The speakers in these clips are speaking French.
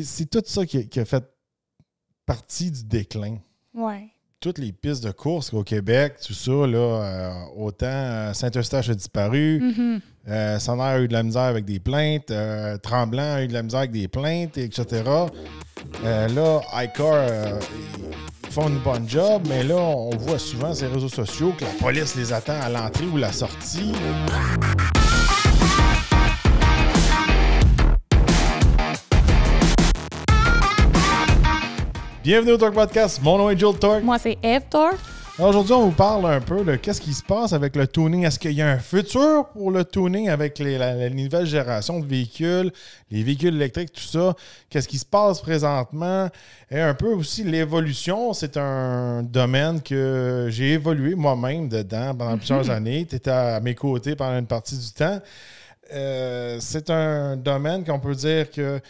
c'est tout ça qui a fait partie du déclin. Ouais. Toutes les pistes de course au Québec, tout ça, là, autant Saint-Eustache a disparu, Sonner a eu de la misère avec des plaintes, Tremblant a eu de la misère avec des plaintes, etc. Là, iCar, ils font une bonne job, mais là, on voit souvent sur les réseaux sociaux que la police les attend à l'entrée ou la sortie. Bienvenue au Torque Podcast, mon nom est Joel Torque. Moi, c'est Eve Torque. Alors aujourd'hui, on vous parle un peu de qu'est-ce qui se passe avec le tuning. Est-ce qu'il y a un futur pour le tuning avec la nouvelle génération de véhicules, les véhicules électriques, tout ça? Qu'est-ce qui se passe présentement? Et un peu aussi l'évolution. C'est un domaine que j'ai évolué moi-même dedans pendant plusieurs années. Tu étais à mes côtés pendant une partie du temps. C'est un domaine qu'on peut dire que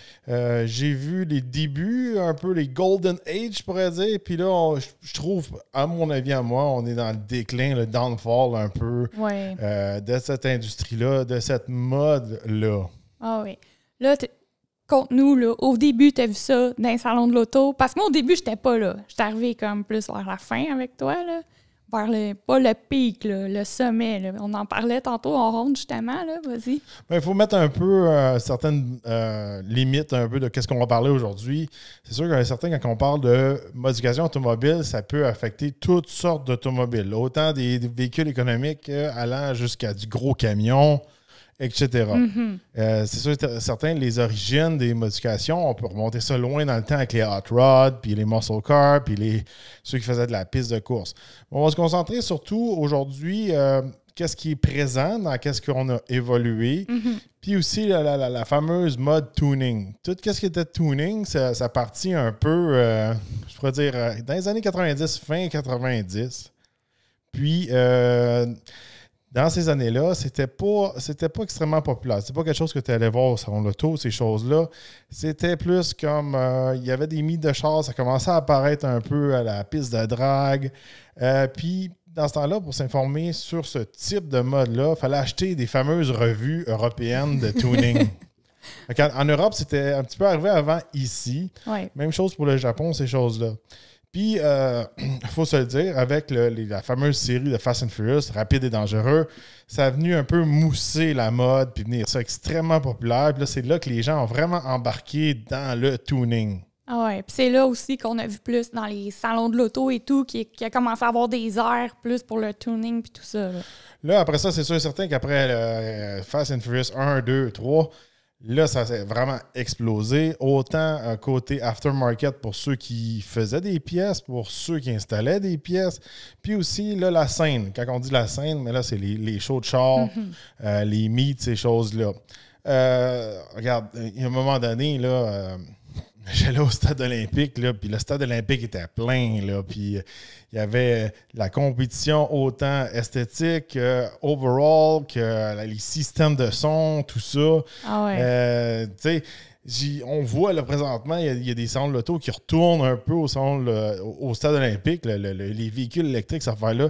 j'ai vu les débuts, un peu les Golden Age, je pourrais dire. Puis là, je trouve, à mon avis, à moi, on est dans le déclin, le downfall un peu de cette industrie-là, de cette mode-là. Ah oui. Là, conte-nous, là, au début, tu as vu ça dans un salon de l'auto. Parce que moi, au début, j'étais pas là. J'étais arrivée comme plus vers la fin avec toi, là. Vers pas le pic, là, le sommet. Là. On en parlait tantôt en ronde, justement. Là. Vas-y. Il faut mettre un peu certaines limites un peu de qu'est-ce qu'on va parler aujourd'hui. C'est sûr qu'il y a certains, quand on parle de modification automobile, ça peut affecter toutes sortes d'automobiles. Autant des véhicules économiques allant jusqu'à du gros camion, etc. C'est sûr, certains, les origines des modifications, on peut remonter ça loin dans le temps avec les hot rods, puis les muscle cars, puis ceux qui faisaient de la piste de course. On va se concentrer surtout aujourd'hui, qu'est-ce qui est présent dans qu'est-ce qu'on a évolué, puis aussi la fameuse mode tuning. Tout ce qui était tuning, ça partit un peu, je pourrais dire, dans les années 90, fin 90. Puis... dans ces années-là, c'était pas extrêmement populaire. C'est pas quelque chose que tu allais voir au salon de l'auto, ces choses-là. C'était plus comme il y avait des mythes de chars, ça commençait à apparaître un peu à la piste de drague. Puis dans ce temps-là, pour s'informer sur ce type de mode-là, il fallait acheter des fameuses revues européennes de tuning. En Europe, c'était un petit peu arrivé avant ici. Ouais. Même chose pour le Japon, ces choses-là. Puis, il faut se le dire, avec la fameuse série de Fast and Furious, Rapide et Dangereux, ça a venu un peu mousser la mode puis venir ça extrêmement populaire. Puis là, c'est là que les gens ont vraiment embarqué dans le tuning. Ah ouais. Puis c'est là aussi qu'on a vu plus dans les salons de l'auto et tout, qui a commencé à avoir des airs plus pour le tuning puis tout ça. Là, après ça, c'est sûr et certain qu'après Fast and Furious 1, 2, 3... Là, ça s'est vraiment explosé. Autant côté aftermarket pour ceux qui faisaient des pièces, pour ceux qui installaient des pièces. Puis aussi, là, la scène. Quand on dit la scène, mais là, c'est les shows de char, les meets, ces choses-là. Regarde, il y a un moment donné, là... j'allais au stade olympique, là, puis le stade olympique était plein, là, puis il y avait la compétition autant esthétique, overall, que les systèmes de son, tout ça. Ah ouais. Tu sais, on voit là, présentement, il y a des salons de l'auto qui retournent un peu au stade olympique, les véhicules électriques, cette affaire-là.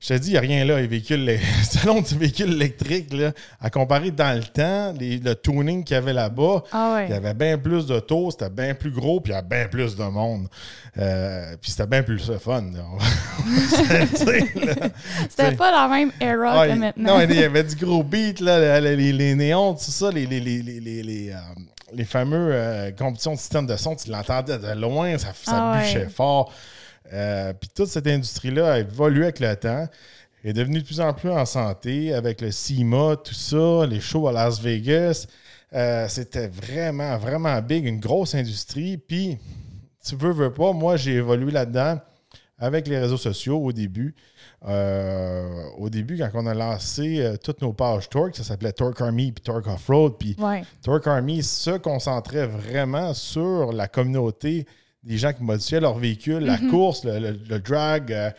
Je te dis, il n'y a rien là, les salons de véhicules électriques, là, à comparer dans le temps, le tuning qu'il y avait là-bas, il y avait bien plus d'autos, c'était bien plus gros, puis il y avait bien plus de monde. Puis c'était bien plus fun. C'était pas la même era que maintenant. Non, il y avait du gros beat, là, les néons, tout ça, les fameux compétitions de système de son, tu l'entendais de loin, ça bûchait fort. Puis toute cette industrie-là a évolué avec le temps, est devenue de plus en plus en santé avec le SEMA, tout ça, les shows à Las Vegas. C'était vraiment, vraiment big, une grosse industrie. Puis, tu veux pas, moi, j'ai évolué là-dedans avec les réseaux sociaux au début. Au début, quand on a lancé toutes nos pages Torque, ça s'appelait Torque Army puis Torque Off-Road. Puis Torque Army se concentrait vraiment sur la communauté des gens qui modifiaient leur véhicule, la course, le drag,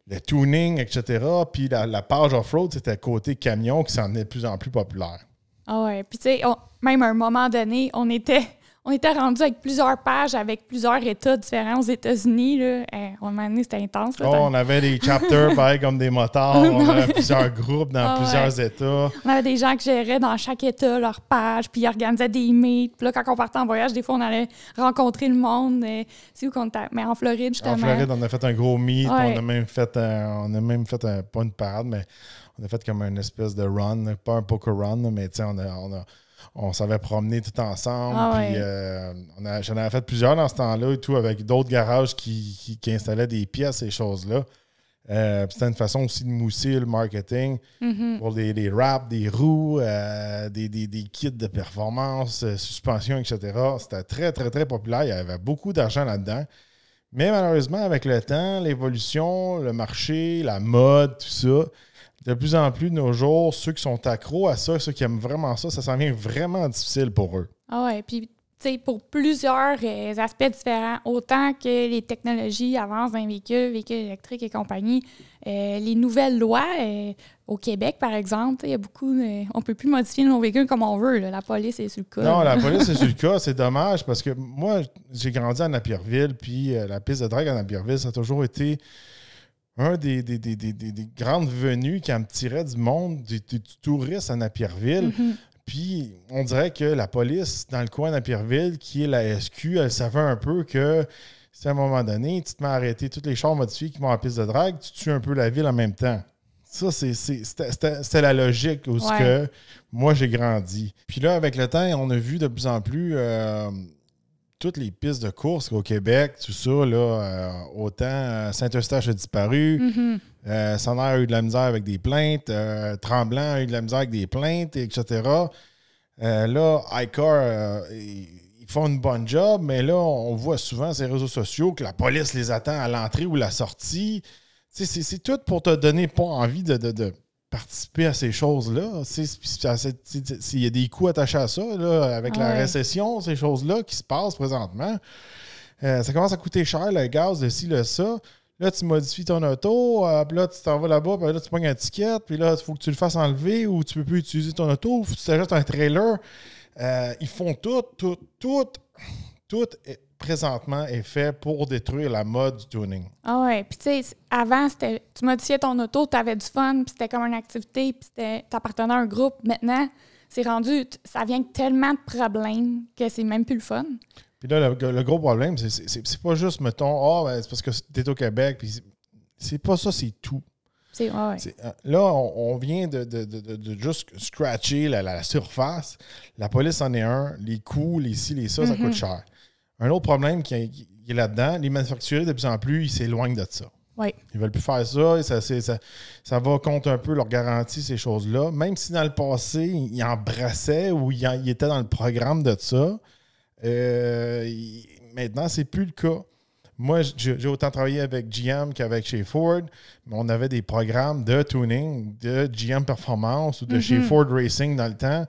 le tuning, etc. Puis la page Off-Road, c'était côté camion qui s'en est de plus en plus populaire. Ah ouais. Puis tu sais, même à un moment donné, on était On était rendu avec plusieurs pages, avec plusieurs États différents aux États-Unis. Là. À un moment donné, c'était intense. Là, on avait des chapters, pareil, comme des motards. On avait plusieurs groupes dans plusieurs États. On avait des gens qui géraient dans chaque État leur page, puis ils organisaient des meets. Puis là, quand on partait en voyage, des fois, on allait rencontrer le monde. C'est où qu'on était? Mais en Floride, justement. En Floride, on a fait un gros meet. Ouais. On a même fait pas une parade, mais on a fait comme une espèce de run. Pas un poker run, mais tu sais, on s'avait promené tout ensemble. J'en avais fait plusieurs dans ce temps-là et tout, avec d'autres garages qui installaient des pièces, ces choses-là. C'était une façon aussi de mousser le marketing pour des wraps, des roues, des kits de performance, suspension, etc. C'était très, très, très populaire. Il y avait beaucoup d'argent là-dedans. Mais malheureusement, avec le temps, l'évolution, le marché, la mode, tout ça, de plus en plus de nos jours, ceux qui sont accros à ça, ceux qui aiment vraiment ça, ça s'en vient vraiment difficile pour eux. Ah ouais, puis tu sais, pour plusieurs aspects différents, autant que les technologies avancent dans les véhicules électriques et compagnie, les nouvelles lois au Québec, par exemple, il y a beaucoup, on ne peut plus modifier nos véhicules comme on veut. Là. La police est sur le cas. Non, la police est sur le cas. C'est dommage parce que moi, j'ai grandi à Napierville, puis la piste de drague à Napierville, ça a toujours été un des grandes venues qui me tirait du monde, du touriste à Napierville. Puis, on dirait que la police, dans le coin de Napierville, qui est la SQ, elle savait un peu que si à un moment donné, tu te mets à arrêter tous les chars modifiés qui vont en piste de drague, tu tues un peu la ville en même temps. Ça, c'était la logique où que moi, j'ai grandi. Puis là, avec le temps, on a vu de plus en plus toutes les pistes de course au Québec, tout ça, là, autant Saint-Eustache a disparu, Sonner a eu de la misère avec des plaintes, Tremblant a eu de la misère avec des plaintes, etc. Là, iCar, ils font une bonne job, mais là, on voit souvent sur les réseaux sociaux que la police les attend à l'entrée ou la sortie. C'est tout pour te donner pas envie de participer à ces choses-là. Il y a des coûts attachés à ça, là, avec la récession, ces choses-là qui se passent présentement. Ça commence à coûter cher, le gaz, le ci, le ça. Là, tu modifies ton auto, puis là, tu t'en vas là-bas, puis là, tu pognes un ticket, puis là, il faut que tu le fasses enlever ou tu ne peux plus utiliser ton auto, ou tu t'achètes un trailer. Ils font tout présentement est fait pour détruire la mode du tuning. Ah ouais, puis tu sais, avant, tu modifiais ton auto, tu avais du fun, puis c'était comme une activité, puis t'appartenais à un groupe. Maintenant, c'est rendu, ça vient avec tellement de problèmes que c'est même plus le fun. Puis là, le gros problème, c'est pas juste, mettons, c'est parce que t'es au Québec, puis c'est pas ça, c'est tout. Là, on vient de juste scratcher la surface. La police en est un, les coûts, les ci, les ça, ça coûte cher. Un autre problème qui est là-dedans, les manufacturiers, de plus en plus, ils s'éloignent de ça. Oui. Ils veulent plus faire ça, ça va contre un peu leur garantie, ces choses-là. Même si dans le passé, ils embrassaient ou ils étaient dans le programme de ça, maintenant, c'est plus le cas. Moi, j'ai autant travaillé avec GM qu'avec chez Ford, mais on avait des programmes de tuning, de GM Performance ou de chez Ford Racing dans le temps.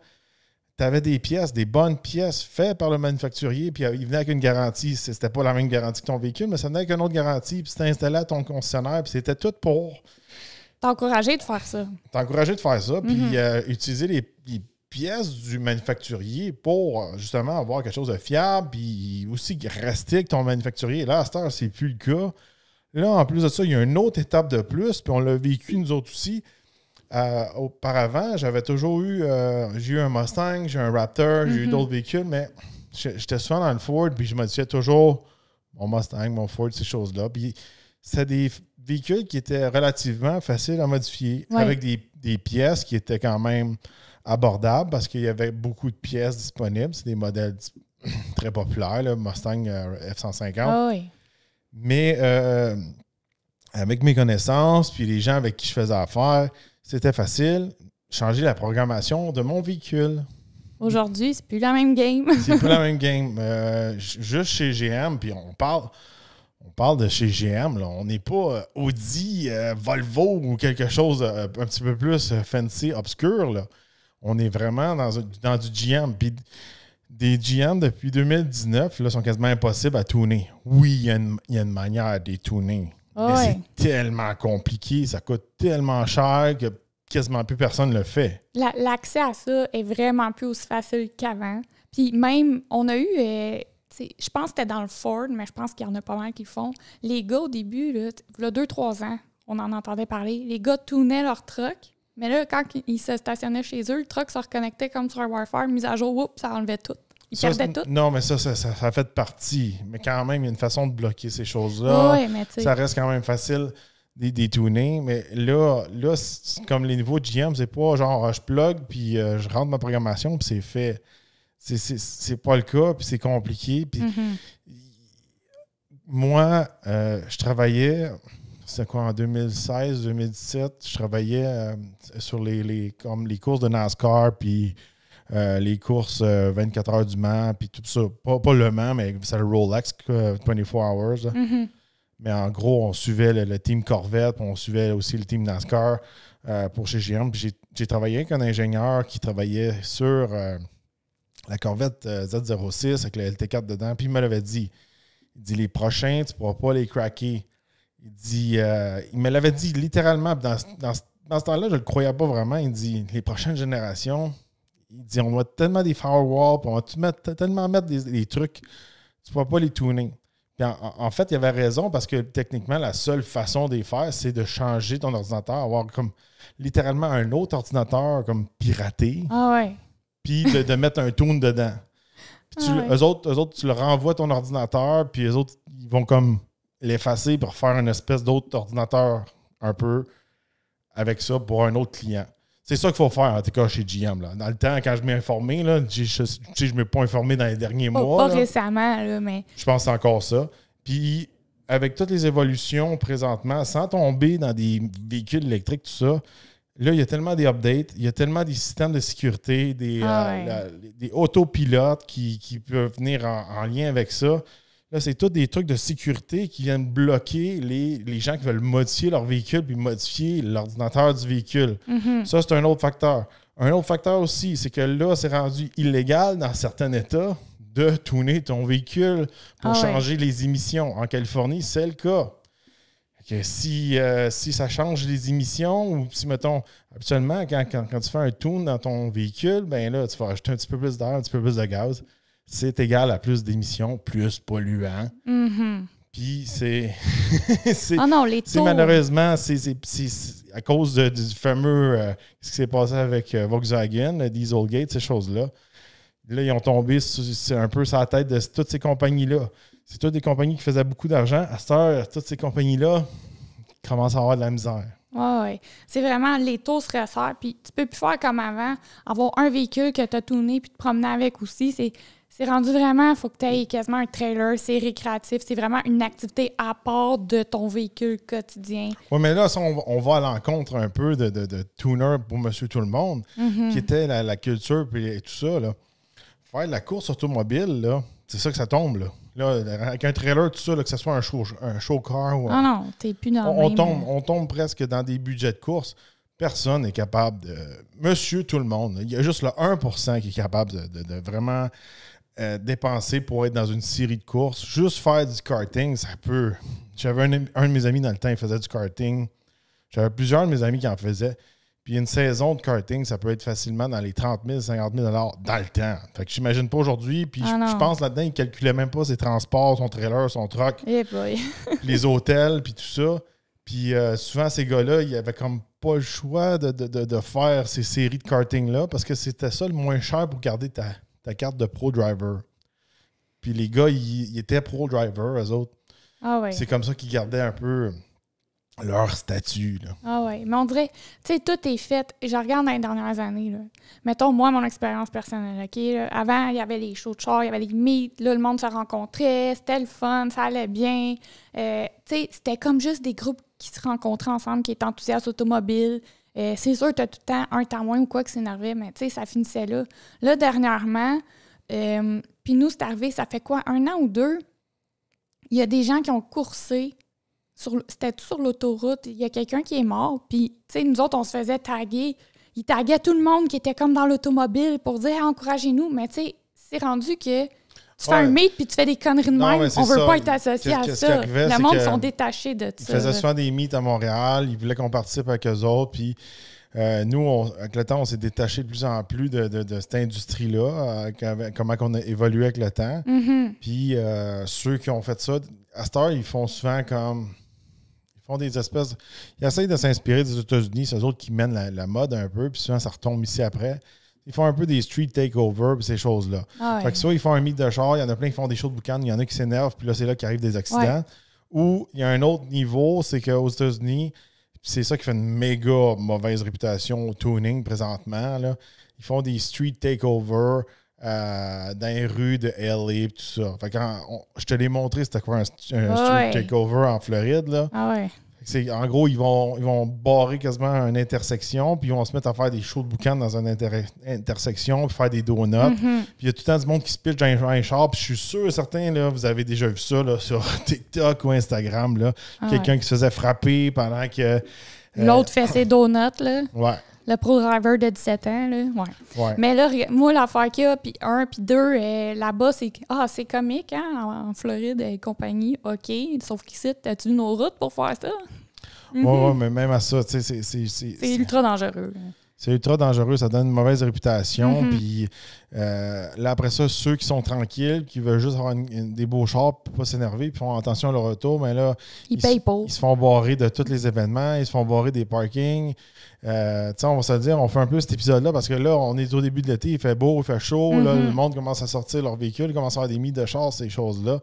Tu avais des pièces, des bonnes pièces faites par le manufacturier, puis il venait avec une garantie. C'était pas la même garantie que ton véhicule, mais ça venait avec une autre garantie, puis c'était installé à ton concessionnaire, puis c'était tout pour t'encourager de faire ça. Puis utiliser les pièces du manufacturier pour justement avoir quelque chose de fiable, puis aussi rester avec ton manufacturier. Là, à cette heure, c'est plus le cas. Là, en plus de ça, il y a une autre étape de plus, puis on l'a vécu nous autres aussi. Auparavant, j'avais toujours eu... j'ai eu un Mustang, j'ai eu un Raptor, j'ai eu d'autres véhicules, mais j'étais souvent dans le Ford, puis je modifiais toujours mon Mustang, mon Ford, ces choses-là. Puis c'était des véhicules qui étaient relativement faciles à modifier, avec des pièces qui étaient quand même abordables, parce qu'il y avait beaucoup de pièces disponibles. C'est des modèles très populaires, là, Mustang F-150. Oui. Mais avec mes connaissances, puis les gens avec qui je faisais affaire, c'était facile, changer la programmation de mon véhicule. Aujourd'hui, c'est plus la même game. C'est plus la même game. Juste chez GM, puis on parle de chez GM, là. On n'est pas Audi, Volvo ou quelque chose un petit peu plus fancy, obscur, là. On est vraiment dans du GM. Puis des GM depuis 2019 là, sont quasiment impossibles à tuner. Oui, il y a une manière de les tuner. Mais c'est tellement compliqué, ça coûte tellement cher que quasiment plus personne le fait. L'accès à ça est vraiment plus aussi facile qu'avant. Puis même, on a eu, je pense que c'était dans le Ford, mais je pense qu'il y en a pas mal qui le font. Les gars, au début, là, il y a 2-3 ans, on en entendait parler, les gars tunaient leur truck, mais là, quand ils se stationnaient chez eux, le truck se reconnectait comme sur un Wi-Fi, mise à jour, oups, ça enlevait tout. Ils perdaient tout. Non, mais ça fait partie. Mais quand même, il y a une façon de bloquer ces choses-là. Oui, mais tu sais. Ça reste quand même facile des tuner. Mais là c'est comme les niveaux de GM, c'est pas genre je plug puis je rentre ma programmation puis c'est fait. C'est pas le cas, puis c'est compliqué. Puis moi, je travaillais, c'est quoi, en 2016-2017, je travaillais sur les courses de NASCAR, puis les courses 24 heures du Mans, puis tout ça. Pas le Mans, mais c'est le Rolex 24 Hours. Mais en gros, on suivait le team Corvette, puis on suivait aussi le team NASCAR pour chez GM. Puis j'ai travaillé avec un ingénieur qui travaillait sur la Corvette Z06 avec le LT4 dedans. Puis il me l'avait dit. Il dit, les prochains, tu ne pourras pas les craquer. Il dit, il me l'avait dit littéralement. Dans ce temps-là, je ne le croyais pas vraiment. Il dit, les prochaines générations, il dit, on va tellement des firewalls, puis on va tellement mettre des trucs, tu ne pourras pas les tuner. Puis en fait, il avait raison parce que techniquement, la seule façon de les faire, c'est de changer ton ordinateur, avoir comme littéralement un autre ordinateur comme piraté. Ah ouais. Puis de mettre un tune dedans. Puis eux autres, tu leur renvoies ton ordinateur, puis eux autres, ils vont comme l'effacer pour faire une espèce d'autre ordinateur un peu avec ça pour un autre client. C'est ça qu'il faut faire, en tout cas, chez GM. Là. Dans le temps, quand je m'ai informé, là, je ne m'ai pas informé dans les derniers mois. Pas récemment, là, mais... Je pense que c'est encore ça. Puis, avec toutes les évolutions présentement, sans tomber dans des véhicules électriques, tout ça, là, il y a tellement des updates, il y a tellement des systèmes de sécurité, des autopilotes qui peuvent venir en lien avec ça. Là, c'est tous des trucs de sécurité qui viennent bloquer les gens qui veulent modifier leur véhicule puis modifier l'ordinateur du véhicule. Ça, c'est un autre facteur. Un autre facteur aussi, c'est que là, c'est rendu illégal dans certains États de tuner ton véhicule pour changer les émissions. En Californie, c'est le cas. Que si ça change les émissions ou si, mettons, habituellement, quand tu fais un tune dans ton véhicule, ben là, tu vas ajouter un petit peu plus d'air, un petit peu plus de gaz. C'est égal à plus d'émissions, plus polluant. Puis c'est... c'est malheureusement, c'est à cause du fameux... ce qui s'est passé avec Volkswagen, le Dieselgate, ces choses-là. Là, ils ont tombé un peu sur la tête de toutes ces compagnies-là. C'est toutes des compagnies qui faisaient beaucoup d'argent. À cette heure, toutes ces compagnies-là commencent à avoir de la misère. Oui. C'est vraiment, les taux se resserrent. Puis tu peux plus faire comme avant, avoir un véhicule que tu as tuné puis te promener avec aussi. C'est rendu vraiment, il faut que tu aies quasiment un trailer. C'est récréatif. C'est vraiment une activité à part de ton véhicule quotidien. Oui, mais là, on va à l'encontre un peu de tuner pour monsieur tout le monde, qui était la culture et tout ça. Là. Faire de la course automobile, là, c'est ça que ça tombe, là. Là, avec un trailer, tout ça, là, que ce soit un show car ou non, t'es plus dans on tombe presque dans des budgets de course. Personne n'est capable de... Monsieur tout le monde. Il y a juste le 1% qui est capable de vraiment dépenser pour être dans une série de courses. Juste faire du karting, ça peut... J'avais un de mes amis dans le temps, il faisait du karting. J'avais plusieurs de mes amis qui en faisaient. Puis une saison de karting, ça peut être facilement dans les 30 000, 50 000 $ dans le temps. Fait que j'imagine pas aujourd'hui. Puis je pense là-dedans, il ne calculait même pas ses transports, son trailer, son truck, les hôtels, puis tout ça. Puis souvent, ces gars-là, ils avaient comme pas le choix de faire ces séries de karting-là parce que c'était ça le moins cher pour garder ta carte de pro driver. Puis les gars, ils étaient pro driver, eux autres. C'est comme ça qu'ils gardaient un peu... leur statut, là. Ah oui, mais on dirait, tu sais, tout est fait. Je regarde dans les dernières années, là. Mettons, moi, mon expérience personnelle, OK? Là, avant, il y avait les shows de char, il y avait les meets, là, le monde se rencontrait, c'était le fun, ça allait bien. Tu sais, c'était comme juste des groupes qui se rencontraient ensemble, qui étaient enthousiastes automobiles. C'est sûr, tu as tout le temps un témoin ou quoi qui s'énervait, mais tu sais, ça finissait là. Là, dernièrement, puis nous, c'est arrivé, ça fait quoi, 1 an ou 2? Il y a des gens qui ont coursé. C'était tout sur l'autoroute. Il y a quelqu'un qui est mort. Puis, tu sais, nous autres, on se faisait taguer. Ils taguaient tout le monde qui était comme dans l'automobile pour dire « encouragez-nous ». Mais tu sais, c'est rendu que tu fais un meet puis tu fais des conneries de même. On veut pas être associé à ça. Le monde sont détachés de ça. Ils faisaient souvent des meets à Montréal. Ils voulaient qu'on participe avec eux autres. Puis Nous, avec le temps, on s'est détaché de plus en plus de cette industrie-là, comment on a évolué avec le temps. Puis ceux qui ont fait ça, à cette heure, ils font souvent comme... Ils font des espèces... Ils essayent de s'inspirer des États-Unis, c'est eux autres qui mènent la mode un peu, puis souvent, ça retombe ici après. Ils font un peu des street takeovers et ces choses-là. Fait que soit ils font un meet de char, il y en a plein qui font des shows de boucan, il y en a qui s'énervent, puis là, c'est là qu'arrivent des accidents. Ou il y a un autre niveau, c'est qu'aux États-Unis, c'est ça qui fait une méga mauvaise réputation au tuning présentement, là. Ils font des street takeovers dans les rues de LA et tout ça. Fait que je te l'ai montré, c'était quoi un street takeover en Floride, là. En gros, ils vont barrer quasiment une intersection, puis ils vont se mettre à faire des shows de boucan dans une intersection, puis faire des donuts. Puis il y a tout le temps du monde qui se pitch dans un char, puis je suis sûr, certains, là, vous avez déjà vu ça là, sur TikTok ou Instagram, là, quelqu'un qui se faisait frapper pendant que... L'autre fait ses donuts, là. Ouais. Le pro-driver de 17 ans, là. Ouais. Mais là, moi, l'affaire qu'il y a, puis 1, puis 2, là-bas, c'est comique, hein, en Floride et compagnie. OK. Sauf qu'ici, as-tu nos routes pour faire ça? Ouais, mais même à ça, tu sais, c'est ultra dangereux. C'est ultra dangereux, ça donne une mauvaise réputation. Puis là, après ça, ceux qui sont tranquilles, qui veulent juste avoir des beaux chars, puis pas s'énerver, puis font attention à leur auto, mais là, ils payent pas. Ils se font barrer de tous les événements, ils se font barrer des parkings. On va se le dire, on fait un peu cet épisode-là parce que là, on est au début de l'été, il fait beau, il fait chaud, là, le monde commence à sortir leur véhicule, il commence à avoir des mises de chars, ces choses-là.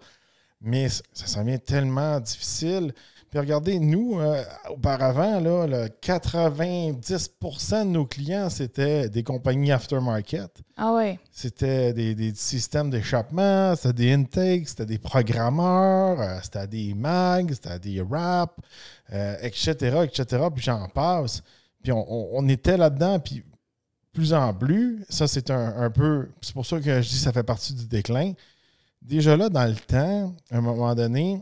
Mais ça devient tellement difficile. Puis regardez, nous, auparavant, là, 90% de nos clients, c'était des compagnies aftermarket. Ah ouais. C'était des systèmes d'échappement, c'était des intakes, c'était des programmeurs, c'était des mags, c'était des wraps, etc., etc. Puis j'en passe. Puis on était là-dedans, puis plus en plus, ça c'est un peu... C'est pour ça que je dis que ça fait partie du déclin. Déjà là, dans le temps, à un moment donné...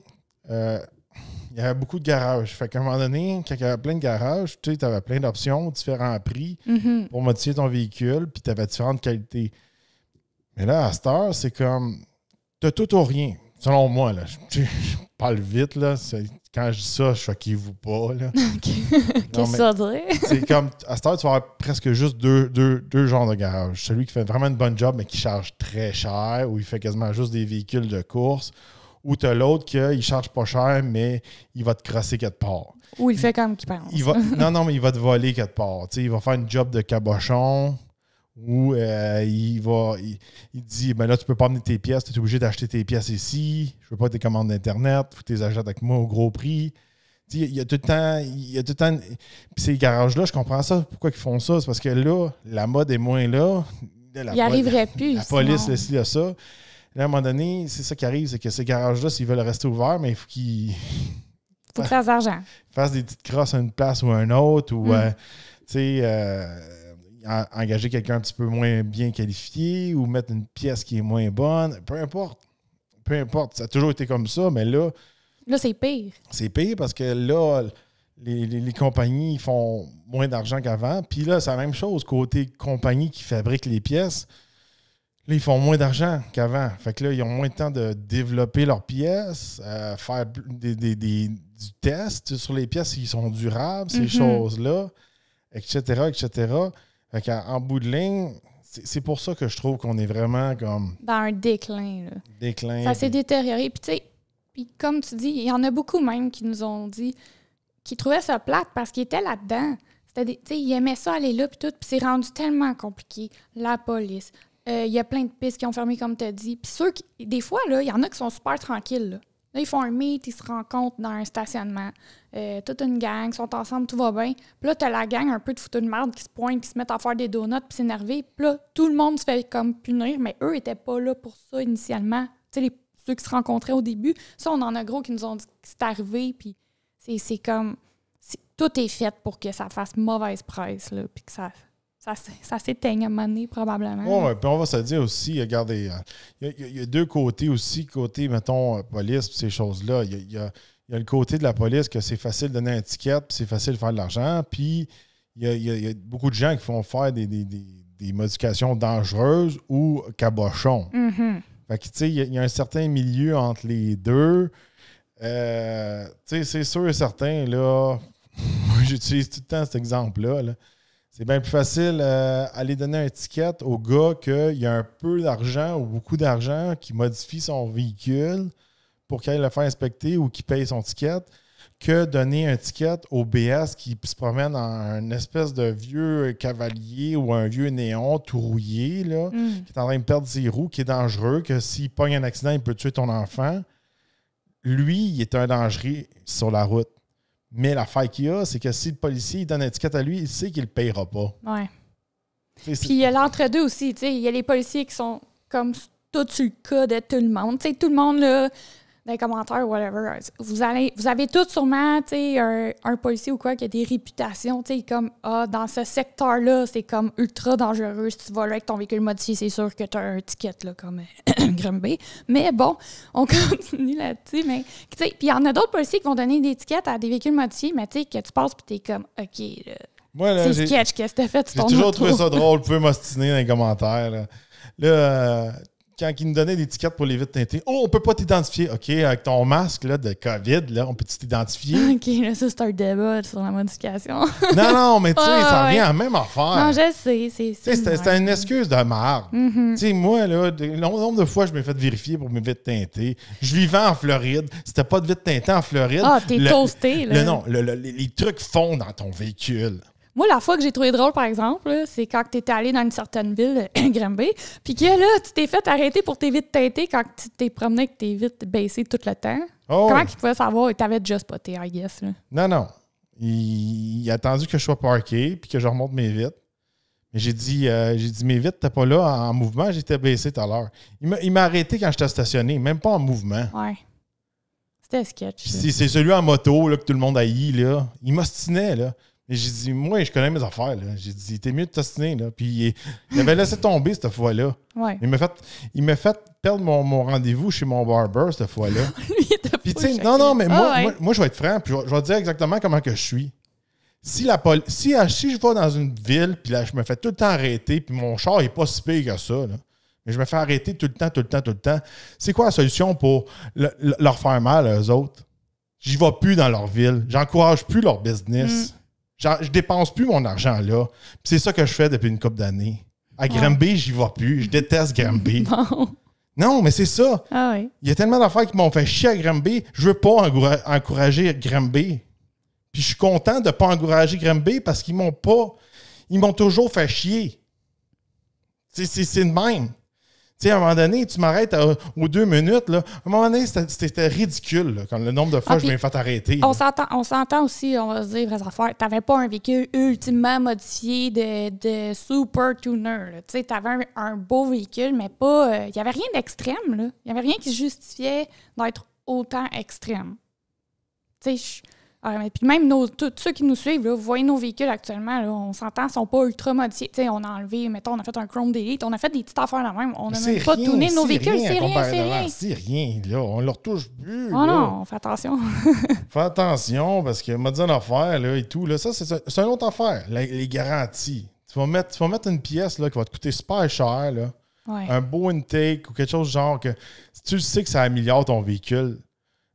il y avait beaucoup de garages. Fait qu'à un moment donné, quand il y avait plein de garages, tu sais, avais plein d'options, différents prix pour modifier ton véhicule, puis tu avais différentes qualités. Mais là, à cette heure, c'est comme, t'as tout ou rien. Selon moi, là. Je parle vite, là. Quand je dis ça, choquez-vous pas, là. Qu'est-ce que ça veut dire? C'est comme, à cette heure, tu vas avoir presque juste deux genres de garages. Celui qui fait vraiment une bonne job, mais qui charge très cher, ou il fait quasiment juste des véhicules de course. Ou tu as l'autre qui ne charge pas cher, mais il va te crosser quelque part. Ou il fait comme qu'il pense. Non, mais il va te voler quelque part. T'sais, il va faire une job de cabochon ou il dit ben là, tu peux pas amener tes pièces, tu es obligé d'acheter tes pièces ici. Je veux pas tes commandes d'Internet, il faut que tu les achètes avec moi au gros prix. Il y a tout le temps. Puis ces garages-là, je comprends ça. Pourquoi ils font ça? C'est parce que là, la mode est moins là. Il n'y arriverait plus. La police, il y a ça. Là, à un moment donné, c'est ça qui arrive, c'est que ces garages-là, s'ils veulent rester ouverts, mais il faut qu'ils... Faut que ça fasse d'argent. Fassent des petites crosses à une place ou à une autre, ou engager quelqu'un un petit peu moins bien qualifié, ou mettre une pièce qui est moins bonne. Peu importe. Ça a toujours été comme ça, mais là... Là, c'est pire. C'est pire parce que là, les compagnies font moins d'argent qu'avant. Puis là, c'est la même chose côté compagnie qui fabrique les pièces. Là, ils font moins d'argent qu'avant. Fait que là, ils ont moins de temps de développer leurs pièces, faire du test sur les pièces qui sont durables, ces choses-là, etc., etc. Fait qu'en bout de ligne, c'est pour ça que je trouve qu'on est vraiment comme... Dans un déclin, là. Déclin. Ça s'est détérioré. Puis tu sais, comme tu dis, il y en a beaucoup même qui nous ont dit qu'ils trouvaient ça plate parce qu'ils étaient là-dedans. Ils aimaient ça aller là, puis tout. Puis c'est rendu tellement compliqué. La police... Il y a plein de pistes qui ont fermé, comme tu as dit. Puis des fois, il y en a qui sont super tranquilles. Là, ils font un meet, ils se rencontrent dans un stationnement. Toute une gang, ils sont ensemble, tout va bien. Puis là, tu as la gang un peu de foutus de merde qui se pointe, qui se mettent à faire des donuts, puis s'énerver. Puis là, tout le monde se fait comme punir, mais eux n'étaient pas là pour ça initialement. Tu sais, ceux qui se rencontraient au début, ça, on en a gros qui nous ont dit que c'est arrivé. Puis c'est comme... tout est fait pour que ça fasse mauvaise presse, là, puis que ça s'éteigne à un moment donné, probablement. Oui, puis on va se dire aussi, regardez, il y a deux côtés aussi, côté, mettons, police, puis ces choses-là. Il y a le côté de la police que c'est facile de donner un ticket, puis c'est facile de faire de l'argent, puis il y a beaucoup de gens qui font faire des modifications dangereuses ou cabochons. Fait que, tu sais, il y a un certain milieu entre les deux. Tu sais, c'est sûr et certain, là, moi, j'utilise tout le temps cet exemple-là, là. C'est bien plus facile aller donner un ticket au gars qu'il y a un peu d'argent ou beaucoup d'argent qui modifie son véhicule pour qu'il aille le faire inspecter ou qu'il paye son ticket que donner un ticket au BS qui se promène en une espèce de vieux cavalier ou un vieux néon tout rouillé, là, qui est en train de perdre ses roues, qui est dangereux, que s'il pogne un accident, il peut tuer ton enfant. Lui, il est un danger sur la route. Mais l'affaire qu'il y a, c'est que si le policier il donne un ticket à lui, il sait qu'il ne le payera pas. Ouais. Puis il y a l'entre-deux aussi. Il y a les policiers qui sont comme tout sur le cas de tout le monde. T'sais, tout le monde, là, dans les commentaires, whatever, vous avez tous sûrement un policier ou quoi qui a des réputations, comme dans ce secteur-là, c'est comme ultra dangereux. Si tu vas là avec ton véhicule modifié, c'est sûr que tu as un ticket là, comme Grimby. Mais bon, on continue là-dessus. Mais puis il y en a d'autres policiers qui vont donner des tickets à des véhicules modifiés, mais que tu passes et tu es comme OK, là, moi, là, c'est sketch, qu'est-ce que tu as fait sur ton J'ai toujours auto? trouvé ça drôle. Vous pouvez m'ostiner dans les commentaires. Là quand ils nous donnaient des tickets pour les vitres teintées, on peut pas t'identifier. OK, avec ton masque là, de COVID, là, on peut t'identifier? OK, là, ça, c'est un débat sur la modification. non, mais tu sais, ça revient à la même affaire. Non, je sais. C'était une excuse de merde. Tu sais, moi, là, le nombre de fois, je m'ai fait vérifier pour mes vitres teintées. Je vivais en Floride. C'était pas de vitres teintées en Floride. Ah, t'es toasté, là. Non, les trucs fondent dans ton véhicule. Moi, la fois que j'ai trouvé drôle, par exemple, là, c'est quand tu étais allé dans une certaine ville, Granby, puis que là, tu t'es fait arrêter pour tes vitres teintées quand tu t'es promené avec tes vitres baissées tout le temps. Oh. Comment qu'ils pouvaient savoir? Ils t'avaient déjà spoté, I guess. Là. Non. Il a attendu que je sois parké puis que je remonte mes vitres. Mais j'ai dit mes vitres, t'es pas là en mouvement, j'étais baissé tout à l'heure. Il m'a arrêté quand j'étais stationné, même pas en mouvement. Ouais. C'était sketch. C'est celui en moto là, que tout le monde haït, là. Il m'ostinait, là. Et j'ai dit, moi, je connais mes affaires. Là. J'ai dit, t'es mieux de t'ostiner. Là. Puis il avait laissé tomber cette fois-là. Ouais. Il m'a fait perdre mon rendez-vous chez mon barber cette fois-là. Puis tu sais, non, mais moi, je vais être franc. Puis je vais te dire exactement comment que je suis. Si je vais dans une ville, puis là, je me fais tout le temps arrêter, puis mon char n'est pas si pire que ça, là, mais je me fais arrêter tout le temps, c'est quoi la solution pour leur faire mal à eux autres? J'y vais plus dans leur ville. J'encourage plus leur business. Je dépense plus mon argent là. Puis c'est ça que je fais depuis une couple d'années. À Granby, j'y vais plus. Je déteste Granby. Non, mais c'est ça. Ah oui. Il y a tellement d'affaires qui m'ont fait chier à Granby. Je veux pas encourager Granby. Puis je suis content de pas encourager Granby parce qu'ils m'ont toujours fait chier. C'est de même. Tu sais, à un moment donné, tu m'arrêtes aux 2 minutes. Là. À un moment donné, c'était ridicule, là, quand le nombre de fois je m'ai fait arrêter. On s'entend aussi, on va se dire vraies affaires. T'avais pas un véhicule ultimement modifié de super tuner. Tu sais, t'avais un beau véhicule, mais pas... Il y avait rien d'extrême, là. Il y avait rien qui justifiait d'être autant extrême. Tu sais, puis même tous ceux qui nous suivent, là, vous voyez nos véhicules actuellement, là, on s'entend, ils sont pas ultra modifiés. T'sais, on a enlevé, mettons, on a fait un Chrome Delete, on a fait des petites affaires là même. On n'a même pas tourné nos véhicules, c'est rien. C'est rien, là. On ne leur touche plus. Oh non, on fait attention. Fais attention, parce que m'a dit une affaire, là, et tout. Là, ça, c'est une autre affaire, les garanties. Tu vas mettre une pièce là, qui va te coûter super cher, là. Ouais. Un beau intake ou quelque chose genre que tu sais que ça améliore ton véhicule.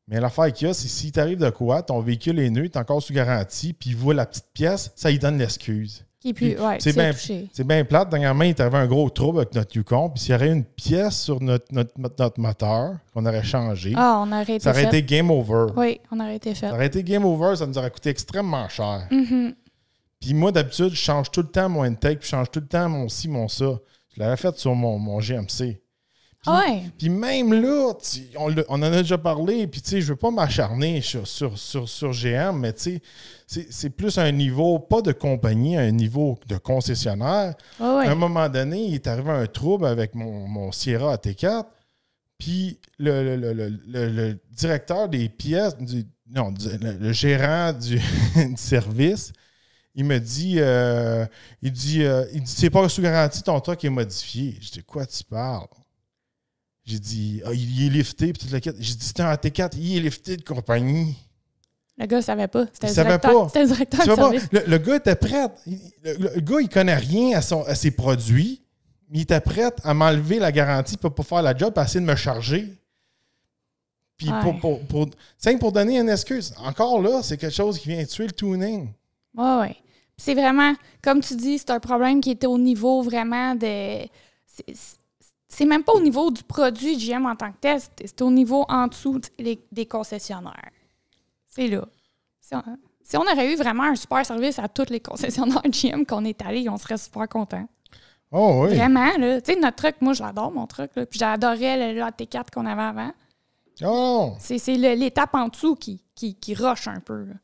Mais l'affaire qu'il y a, c'est si t'arrive de quoi, ton véhicule est neutre, t'es encore sous garantie, puis il voit la petite pièce, ça lui donne l'excuse. C'est bien plate. Dernièrement, il est arrivé un gros trouble avec notre Yukon, puis s'il y aurait une pièce sur notre moteur qu'on aurait changé, ça aurait été game over. Oui, on aurait été fait. Ça aurait été game over, ça nous aurait coûté extrêmement cher. Mm-hmm. Puis moi, d'habitude, je change tout le temps mon intake, puis je change tout le temps mon ci, mon ça. Je l'avais fait sur mon GMC. Puis même là, on en a déjà parlé, puis tu sais, je veux pas m'acharner sur GM, mais tu sais, c'est plus un niveau, pas de compagnie, un niveau de concessionnaire. À un moment donné, il est arrivé un trouble avec mon Sierra AT4, puis le directeur des pièces, le gérant du service, il me dit, c'est pas sous garantie, ton truck est modifié. Je dis, quoi tu parles? J'ai dit, il est lifté, puis toute la quête. J'ai dit, c'est un AT4, il est lifté de compagnie. Le gars ne savait pas. C'était le directeur de service. Le gars était prêt. Le gars, il connaît rien à ses produits, mais il était prêt à m'enlever la garantie pour pas faire la job, et essayer de me charger. Puis pour donner une excuse. Encore là, c'est quelque chose qui vient tuer le tuning. Oui. C'est vraiment, comme tu dis, c'est un problème qui était au niveau vraiment de... C'est même pas au niveau du produit GM en tant que tel, c'est au niveau en dessous des concessionnaires. C'est là. Si on aurait eu vraiment un super service à tous les concessionnaires GM qu'on est allés, on serait super contents. Oh oui. Vraiment, là. Tu sais, notre truck, moi, je l'adore, mon truck. Là. Puis j'adorais le T4 qu'on avait avant. Oh! C'est l'étape en dessous qui rush un peu. Là.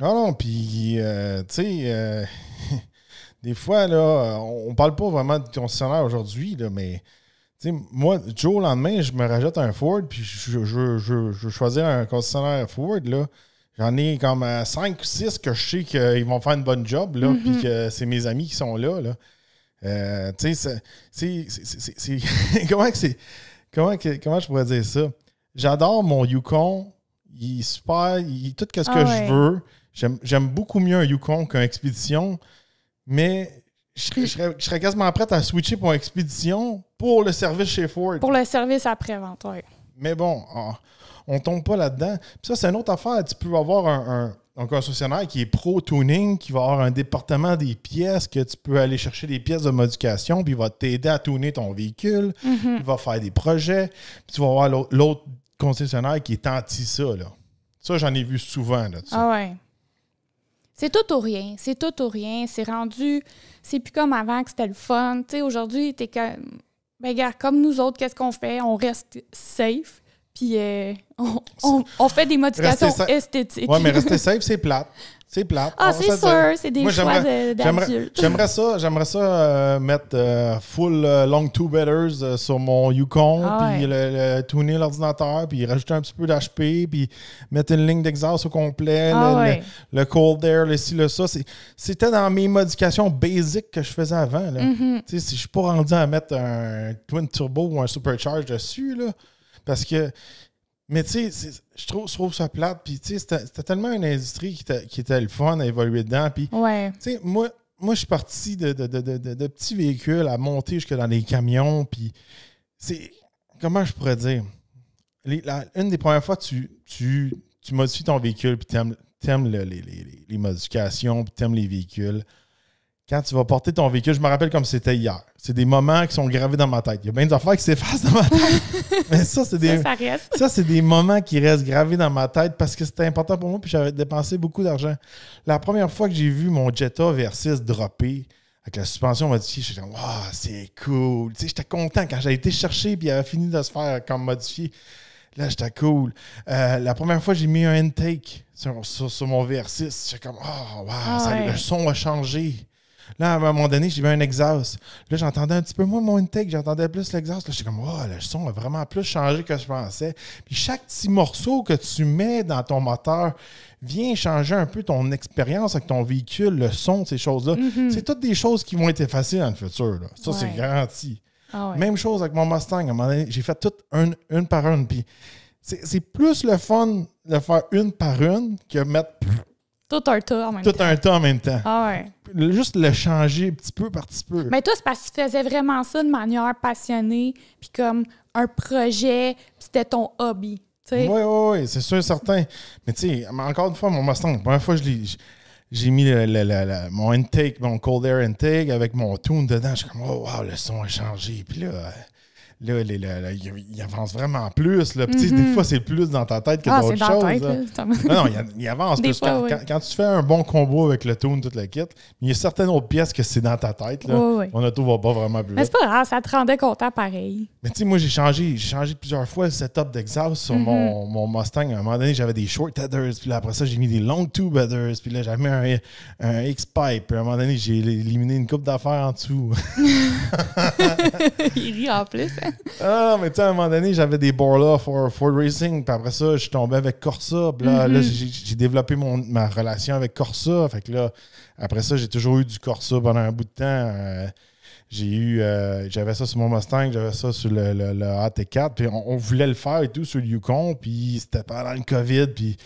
Ah non, puis, tu sais, des fois, là, on parle pas vraiment de concessionnaire aujourd'hui, là, mais, tu sais, moi, du jour au lendemain, je me rajoute un Ford, puis je choisir un concessionnaire Ford, là. J'en ai comme 5 ou 6 que je sais qu'ils vont faire une bonne job, là, puis que c'est mes amis qui sont là, là. Tu sais, c'est... comment je pourrais dire ça? J'adore mon Yukon. Il est super. Tout ce que je veux. J'aime beaucoup mieux un Yukon qu'un Expedition. Mais je serais quasiment prête à switcher pour un Expedition pour le service chez Ford. Pour le service après-vente, oui. Mais bon, on tombe pas là-dedans. Puis ça, c'est une autre affaire. Tu peux avoir un concessionnaire qui est pro-tuning, qui va avoir un département des pièces, que tu peux aller chercher des pièces de modification, puis il va t'aider à tuner ton véhicule, il va faire des projets, puis tu vas avoir l'autre concessionnaire qui est anti ça, là. Ça, j'en ai vu souvent, là. Ah ouais. C'est tout ou rien. C'est tout ou rien. C'est rendu... C'est plus comme avant que c'était le fun. Tu sais, aujourd'hui, t'es comme... Ben, regarde, comme nous autres, qu'est-ce qu'on fait? On reste safe. Puis on fait des modifications esthétiques. Oui, mais rester safe, c'est plate. C'est plate. Ah, c'est sûr. C'est des choix d'adultes. J'aimerais ça mettre full long tube headers sur mon Yukon, puis le tuner l'ordinateur, puis rajouter un petit peu d'HP, puis mettre une ligne d'exhaust au complet, le cold air, le ci, le ça. C'était dans mes modifications basiques que je faisais avant. Là. Si je ne suis pas rendu à mettre un twin turbo ou un supercharge dessus, là, parce que... Mais tu sais, je trouve ça plate. Puis tu sais, c'était tellement une industrie qui était le fun à évoluer dedans. Puis tu sais, moi, je suis parti de petits véhicules à monter jusque dans les camions. Puis c'est... Comment je pourrais dire? Une des premières fois, tu modifies ton véhicule, puis t'aimes les modifications, puis t'aimes les véhicules. Quand tu vas porter ton véhicule, je me rappelle comme c'était hier. C'est des moments qui sont gravés dans ma tête. Il y a bien des affaires qui s'effacent dans ma tête. Mais ça, c'est des moments qui restent gravés dans ma tête parce que c'était important pour moi puis j'avais dépensé beaucoup d'argent. La première fois que j'ai vu mon Jetta V6 dropper avec la suspension modifiée, j'étais comme « Wow, c'est cool! » Tu sais, j'étais content quand j'ai été chercher puis il avait fini de se faire comme modifié. Là, j'étais cool. La première fois, j'ai mis un intake sur mon VR6. J'étais comme « Oh, wow! Le son a changé. » Là, à un moment donné, j'ai mis un exhaust. Là, j'entendais un petit peu moins mon intake, j'entendais plus l'exhaust. Là, j'étais comme, oh, le son a vraiment plus changé que je pensais. Puis chaque petit morceau que tu mets dans ton moteur vient changer un peu ton expérience avec ton véhicule, le son, ces choses-là. C'est toutes des choses qui vont être effacées dans le futur. Là. Ça, c'est garanti. Même chose avec mon Mustang. À un moment donné, j'ai fait toutes une par une. Puis c'est plus le fun de faire une par une que mettre... Tout un tas en même temps. Ah ouais. Juste le changer petit peu par petit peu. Mais toi, c'est parce que tu faisais vraiment ça de manière passionnée, puis comme un projet, puis c'était ton hobby. Oui, c'est sûr, certain. Mais tu sais, encore une fois, mon Mustang, la première fois, j'ai mis mon intake, mon cold air intake avec mon tune dedans. Je suis comme, oh, wow, le son a changé. Puis là, il avance vraiment plus. Là. Puis, des fois, c'est plus dans ta tête que d'autres choses. Non, il avance plus. Quand tu fais un bon combo avec le tune, toute la kit, il y a certaines autres pièces que c'est dans ta tête. Là. Mon auto va pas vraiment plus vite. Mais c'est pas grave, ça te rendait content pareil. Mais tu sais, moi, j'ai changé plusieurs fois le setup d'exhaust sur mon Mustang. À un moment donné, j'avais des short headers. Puis là, après ça, j'ai mis des long tube headers. Puis là, j'avais mis un X-Pipe. Puis à un moment donné, j'ai éliminé une coupe d'affaires en dessous. Il rit en plus. Hein? Ah, mais tu sais, à un moment donné, j'avais des Borla Ford Racing, puis après ça, je suis tombé avec Corsa, puis là, j'ai développé ma relation avec Corsa, fait que là, après ça, j'ai toujours eu du Corsa pendant un bout de temps. J'avais ça sur mon Mustang, j'avais ça sur le AT4, puis on voulait le faire et tout sur le Yukon, puis c'était pendant le COVID, puis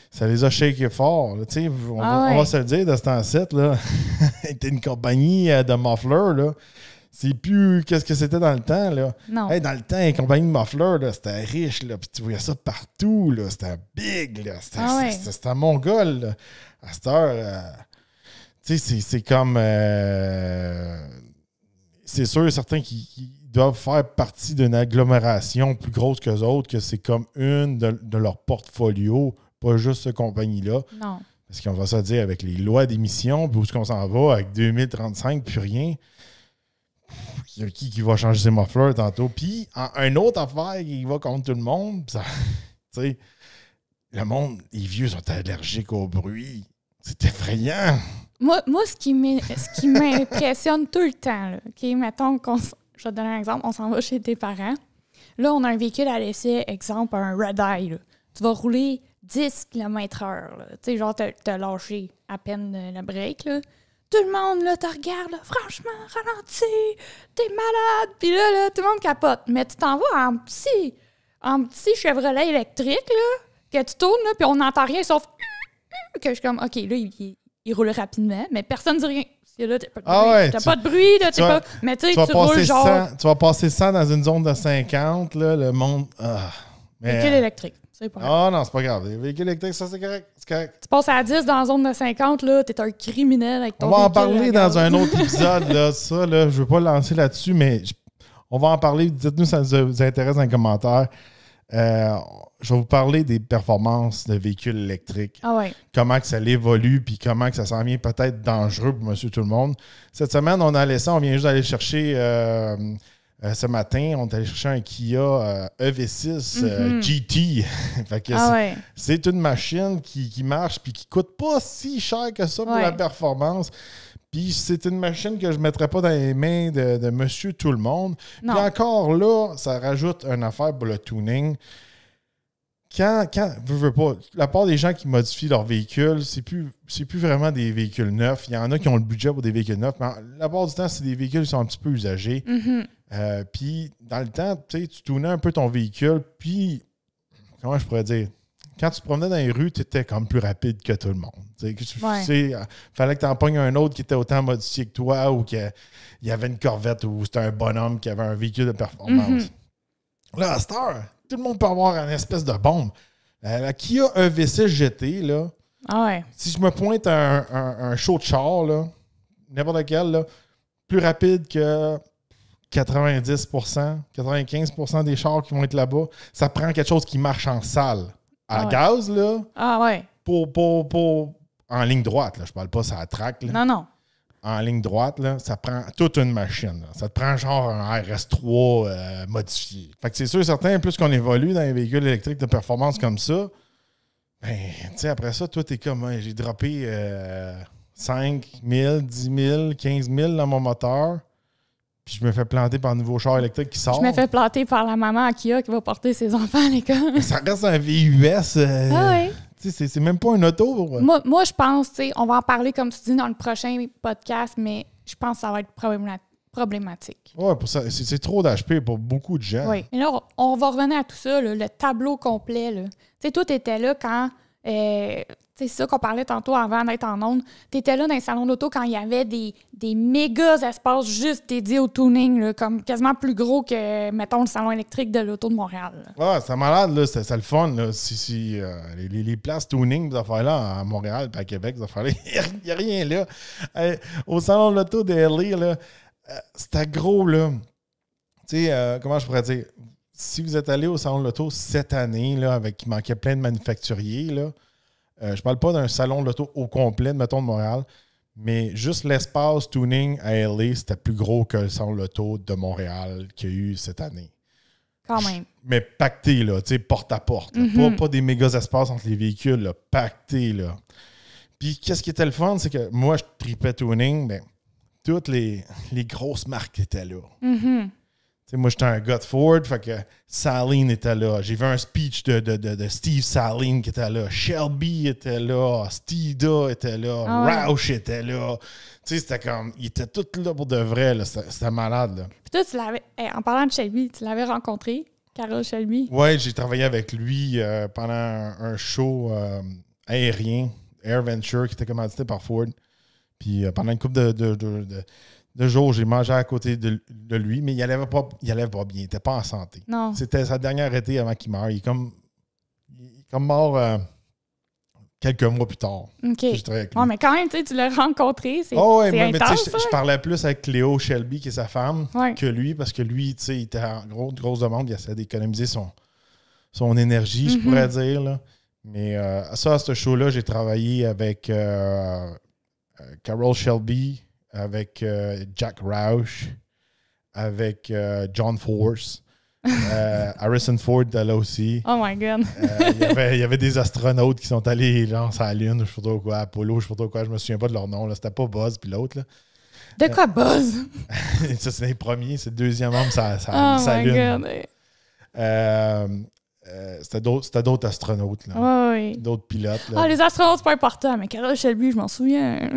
ça les a shakés fort. Tu sais, on va se le dire, de ce temps-ci, là, c'était une compagnie de mufflers, là. C'est plus qu'est-ce que c'était dans le temps, là. Non. Hey, dans le temps, les compagnies de mufflers, là, c'était riche, là. Puis tu voyais ça partout, là. C'était big, là. C'était mongol, là. À cette heure, tu Tu sais, c'est comme... c'est sûr, certains qui doivent faire partie d'une agglomération plus grosse qu'eux autres, que c'est comme une de leur portfolio, pas juste cette compagnie-là. Non. Parce qu'on va se dire, avec les lois d'émission, puis où est-ce qu'on s'en va, avec 2035, plus rien, il y a qui va changer ses mufflers tantôt. Puis, une autre affaire qui va contre tout le monde, tu sais, le monde, les vieux sont allergiques au bruit. C'est effrayant. Moi ce qui m'impressionne tout le temps, là, OK, mettons je vais te donner un exemple, on s'en va chez tes parents. Là, on a un véhicule à l'essai, exemple, un Red Eye. Là. Tu vas rouler 10 km/h. Tu sais, genre, t'as lâché à peine le break. Là. Tout le monde, là, te regarde, là, franchement, ralentis, t'es malade. Puis là, tout le monde capote. Mais tu t'en vas en petit Chevrolet électrique, là, que tu tournes, là, puis on n'entend rien sauf que je suis comme, OK, là, il roule rapidement, mais personne ne dit rien. Là, t'as pas de bruit. T'as pas de bruit, là, mais tu sais, tu roules genre... Tu vas passer 100 dans une zone de 50, là, le monde... Véhicule électrique, c'est pas grave. Ah non, c'est pas grave. Les véhicules électriques, ça, c'est correct. Tu passes à 10 dans la zone de 50, là, t'es un criminel avec ton véhicule. On va en véhicule, parler dans un autre épisode, là. Ça, là, je veux pas lancer là-dessus, mais on va en parler. Dites-nous si ça vous intéresse dans les commentaires. Je vais vous parler des performances de véhicules électriques. Ah ouais. Comment que ça évolue, puis comment que ça s'en vient peut-être dangereux pour monsieur tout le monde. Cette semaine, on vient juste d'aller chercher, ce matin, on est allé chercher un Kia EV6 GT. Fait que c'est une machine qui marche puis qui coûte pas si cher que ça pour la performance. Puis c'est une machine que je ne mettrais pas dans les mains de monsieur tout le monde. Puis encore là, ça rajoute une affaire pour le tuning. Quand veux pas, la part des gens qui modifient leur véhicule, c'est plus vraiment des véhicules neufs. Il y en a qui ont le budget pour des véhicules neufs, mais la part du temps, c'est des véhicules qui sont un petit peu usagés. Puis dans le temps, tu tunais un peu ton véhicule, puis comment je pourrais dire? Quand tu te promenais dans les rues, tu étais comme plus rapide que tout le monde. Fallait que tu en pognes un autre qui était autant modifié que toi ou qu'il y avait une Corvette ou c'était un bonhomme qui avait un véhicule de performance. Là, à cette heure, tout le monde peut avoir une espèce de bombe. La Kia EV6 GT, là, si je me pointe un show de char, là, n'importe lequel, là, plus rapide que 90%, 95% des chars qui vont être là-bas, ça prend quelque chose qui marche en salle. À gaz, là. Pour en ligne droite, là. Je parle pas ça track, là. Non. En ligne droite, là, ça prend toute une machine. Là. Ça te prend genre un RS3 modifié. Fait que c'est sûr et certain, plus qu'on évolue dans les véhicules électriques de performance comme ça, ben, tu sais, après ça, toi, t'es comme, hein, j'ai droppé 5 000, 10 000, 15 000 dans mon moteur. Puis je me fais planter par un nouveau char électrique qui sort. Je me fais planter par la maman à Kia qui va porter ses enfants à l'école. Ça reste un VUS. C'est même pas un auto. Moi, je pense, on va en parler, comme tu dis, dans le prochain podcast, mais je pense que ça va être problématique. Oui, c'est trop d'HP pour beaucoup de gens. Oui. Mais là, on va revenir à tout ça, là, le tableau complet. Tu sais, toi, tu étais là quand... c'est ça qu'on parlait tantôt avant d'être en ondes. Tu étais là dans les salons d'auto quand il y avait des méga espaces juste dédiés au tuning, là, comme quasiment plus gros que, mettons, le salon électrique de l'auto de Montréal. Ouais, c'est malade, là. C'est le fun. Là. Les places tuning, ces affaires-là, à Montréal et à Québec, ces affaires-là, il n'y a rien là. Au salon de l'auto de LA, là, c'était gros, là. Tu sais, comment je pourrais dire? Si vous êtes allé au salon de l'auto cette année, là, avec il manquait plein de manufacturiers, là, je parle pas d'un salon de l'auto au complet, mettons, de Montréal, mais juste l'espace tuning à LA, c'était plus gros que le salon de l'auto de Montréal qu'il y a eu cette année. Quand même. Mais pacté, là, tu sais, porte à porte. Pas des méga espaces entre les véhicules, là, pacté, là. Puis, qu'est-ce qui était le fun, c'est que moi, je tripais tuning, mais toutes les grosses marques étaient là. T'sais, moi, j'étais un gars de Ford, fait que Saleen était là. J'ai vu un speech de Steve Saleen qui était là. Shelby était là. Steeda était là. Roush était là. Tu sais, c'était comme... Ils étaient tous là pour de vrai. Là. C'était malade. Là. Puis toi, tu l'avais... en parlant de Shelby, tu l'avais rencontré, Carol Shelby? Oui, j'ai travaillé avec lui pendant un show aérien, Air Venture, qui était commandité par Ford. Puis pendant une couple de jours, j'ai mangé à côté de lui, mais il allait pas bien. Il n'était pas en santé. Non. C'était sa dernière été avant qu'il meure. Il est comme mort quelques mois plus tard. OK. Je travaillais avec lui. Ouais, mais quand même, tu l'as rencontré, c'est mais intense, je parlais plus avec Cléo Shelby, qui est sa femme, Ouais. que lui, parce que lui, tu sais, il était en grosse demande, il essayait d'économiser son énergie, je pourrais dire, là. Mais ce show-là, j'ai travaillé avec Carol Shelby, avec Jack Roush, avec John Force. Harrison Ford était là aussi. Oh my God. Il y avait des astronautes qui sont allés genre sur la Lune, je sais pas trop quoi, Apollo, je sais pas trop quoi, je me souviens pas de leur nom. Là. C'était pas Buzz puis l'autre. Là. De quoi Buzz? Ça, c'est les premiers, c'est le deuxième homme, ça Oh my Lune. God. C'était d'autres astronautes, là. Ouais. D'autres pilotes. Là. Les astronautes, c'est pas important, mais Carol Shelby, je m'en souviens.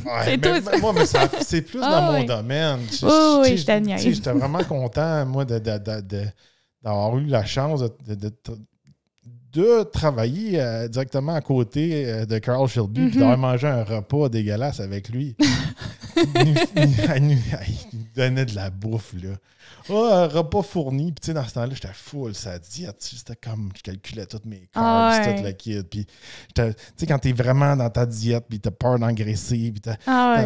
Ouais, moi, c'est plus dans mon domaine. Oui, je t'admire. J'étais vraiment content, moi, d'avoir eu la chance de travailler directement à côté de Carol Shelby et d'avoir mangé un repas dégueulasse avec lui. Il nous donnait de la bouffe, là. Un repas fourni. Puis, tu sais, dans ce temps-là, j'étais full sa diète. C'était comme, je calculais toutes mes carbs, tout le kit. Puis, tu sais, quand t'es vraiment dans ta diète, puis t'as peur d'engraisser, puis t'as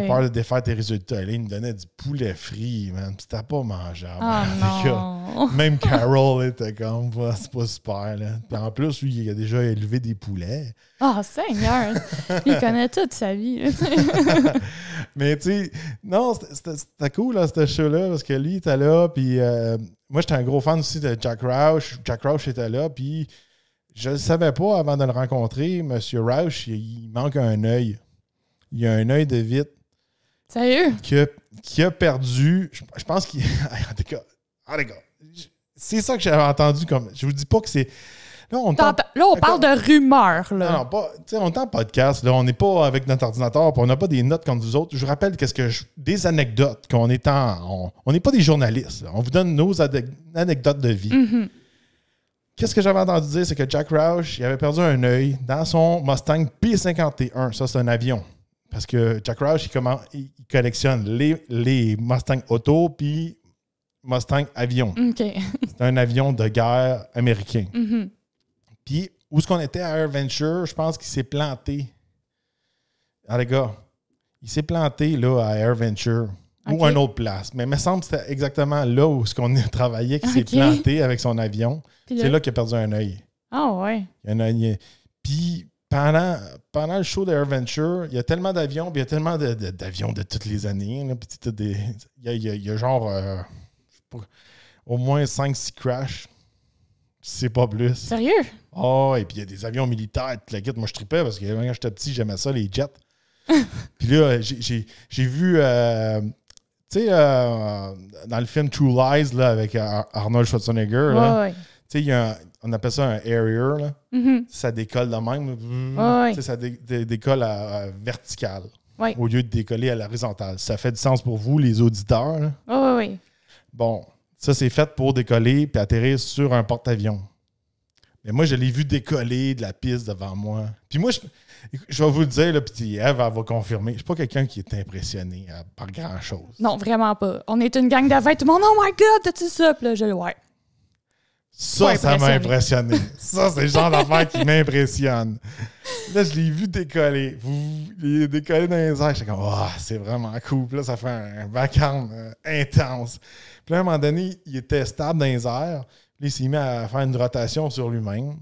peur de défaire tes résultats, là, il me donnait du poulet frit, man. Puis, c'était pas mangeable. Non. Même Carol était comme, c'est pas super, là. Puis, en plus, lui, il a déjà élevé des poulets. Seigneur! Il connaît toute sa vie. Mais tu sais, non, c'était cool, là, ce show-là, parce que lui, il était là, puis moi, j'étais un gros fan aussi de Jack Roush. Jack Roush était là, puis je ne savais pas avant de le rencontrer, M. Roush, il manque un œil. Il a un œil de vitre. Sérieux? Qui a perdu, je pense qu'il... En tout cas, c'est ça que j'avais entendu comme... Je vous dis pas que c'est... Là, on parle de rumeurs. Là. Non, pas. Tu sais, on est en podcast. Là, on n'est pas avec notre ordinateur. On n'a pas des notes comme vous autres. Je vous rappelle des anecdotes. On n'est pas des journalistes. Là. On vous donne nos anecdotes de vie. Mm-hmm. Qu'est-ce que j'avais entendu dire? C'est que Jack Roush, il avait perdu un œil dans son Mustang P51. Ça, c'est un avion. Parce que Jack Roush, il collectionne les Mustang auto puis Mustang avion. Okay. C'est un avion de guerre américain. Mm-hmm. Puis, où est-ce qu'on était à Air Venture, je pense qu'il s'est planté. Ah, les gars, il s'est planté là, à Air Venture ou à une autre place. Mais il me semble que c'était exactement là où ce qu'on travaillait qu'il s'est planté avec son avion. C'est là qu'il a perdu un œil. Ouais. Puis, pendant le show d'Air Venture, il y a tellement d'avions, puis il y a tellement d'avions de toutes les années. Là, puis il y a genre au moins 5-6 crashs. C'est pas plus. Sérieux? Et puis il y a des avions militaires. Moi, je tripais parce que quand j'étais petit, j'aimais ça, les jets. Puis là, j'ai vu, tu sais, dans le film True Lies là, avec Arnold Schwarzenegger, là, tu sais, on appelle ça un Harrier. Là. Mm-hmm. Ça décolle de même. Tu sais, ça décolle à vertical au lieu de décoller à l'horizontale. Ça fait du sens pour vous, les auditeurs. Là? Oui. Bon. Ça, c'est fait pour décoller puis atterrir sur un porte-avions. Mais moi, je l'ai vu décoller de la piste devant moi. Puis moi, je vais vous le dire, là, puis Eve, elle va confirmer. Je ne suis pas quelqu'un qui est impressionné par grand-chose. Non, vraiment pas. On est une gang d'avants. Tout le monde, oh my God, t'as-tu ça? Puis là, Ça m'a impressionné. Ça, c'est le genre d'affaire qui m'impressionne. Là, je l'ai vu décoller. Il est décollé dans les airs. J'étais comme, c'est vraiment cool. Puis là, ça fait un vacarme intense. Puis là, à un moment donné, il était stable dans les airs. Puis il s'est mis à faire une rotation sur lui-même.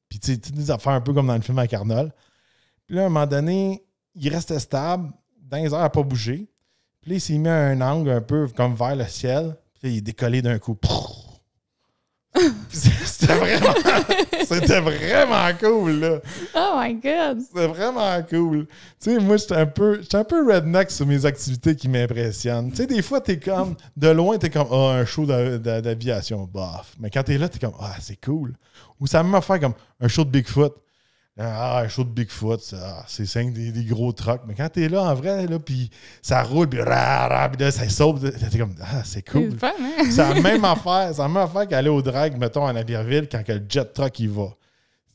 Puis tu sais, des affaires un peu comme dans le film avec Arnold. Puis là, à un moment donné, il restait stable dans les airs, à pas bouger. Puis là, il s'est mis à un angle un peu comme vers le ciel. Puis là, il est décollé d'un coup. C'était vraiment cool, là. Oh my God! C'était vraiment cool. Tu sais, moi, j'étais un peu redneck sur mes activités qui m'impressionnent. Tu sais, des fois, t'es comme, de loin, t'es comme, un show d'aviation, bof. Mais quand t'es là, t'es comme, c'est cool. Ou ça m'a fait comme un show de Bigfoot. Un show de Bigfoot, c'est 5 des gros trucks. Mais quand t'es là, en vrai, là, puis ça roule, puis là, ça saute, t'es comme, c'est cool. C'est fun, hein? C'est la même affaire qu'aller au drag, mettons, à Napierville, quand que le jet truck, il va.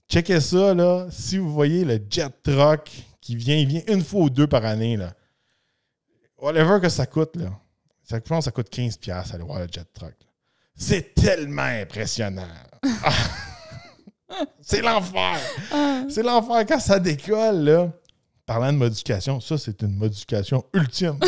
Checkez ça, là. Si vous voyez le jet truck qui vient, il vient une fois ou deux par année, là. Whatever que ça coûte, là. Je pense que ça coûte 15$ aller voir le jet truck. Là. C'est tellement impressionnant. C'est l'enfer! C'est l'enfer quand ça décolle, là. Parlant de modification, ça, c'est une modification ultime.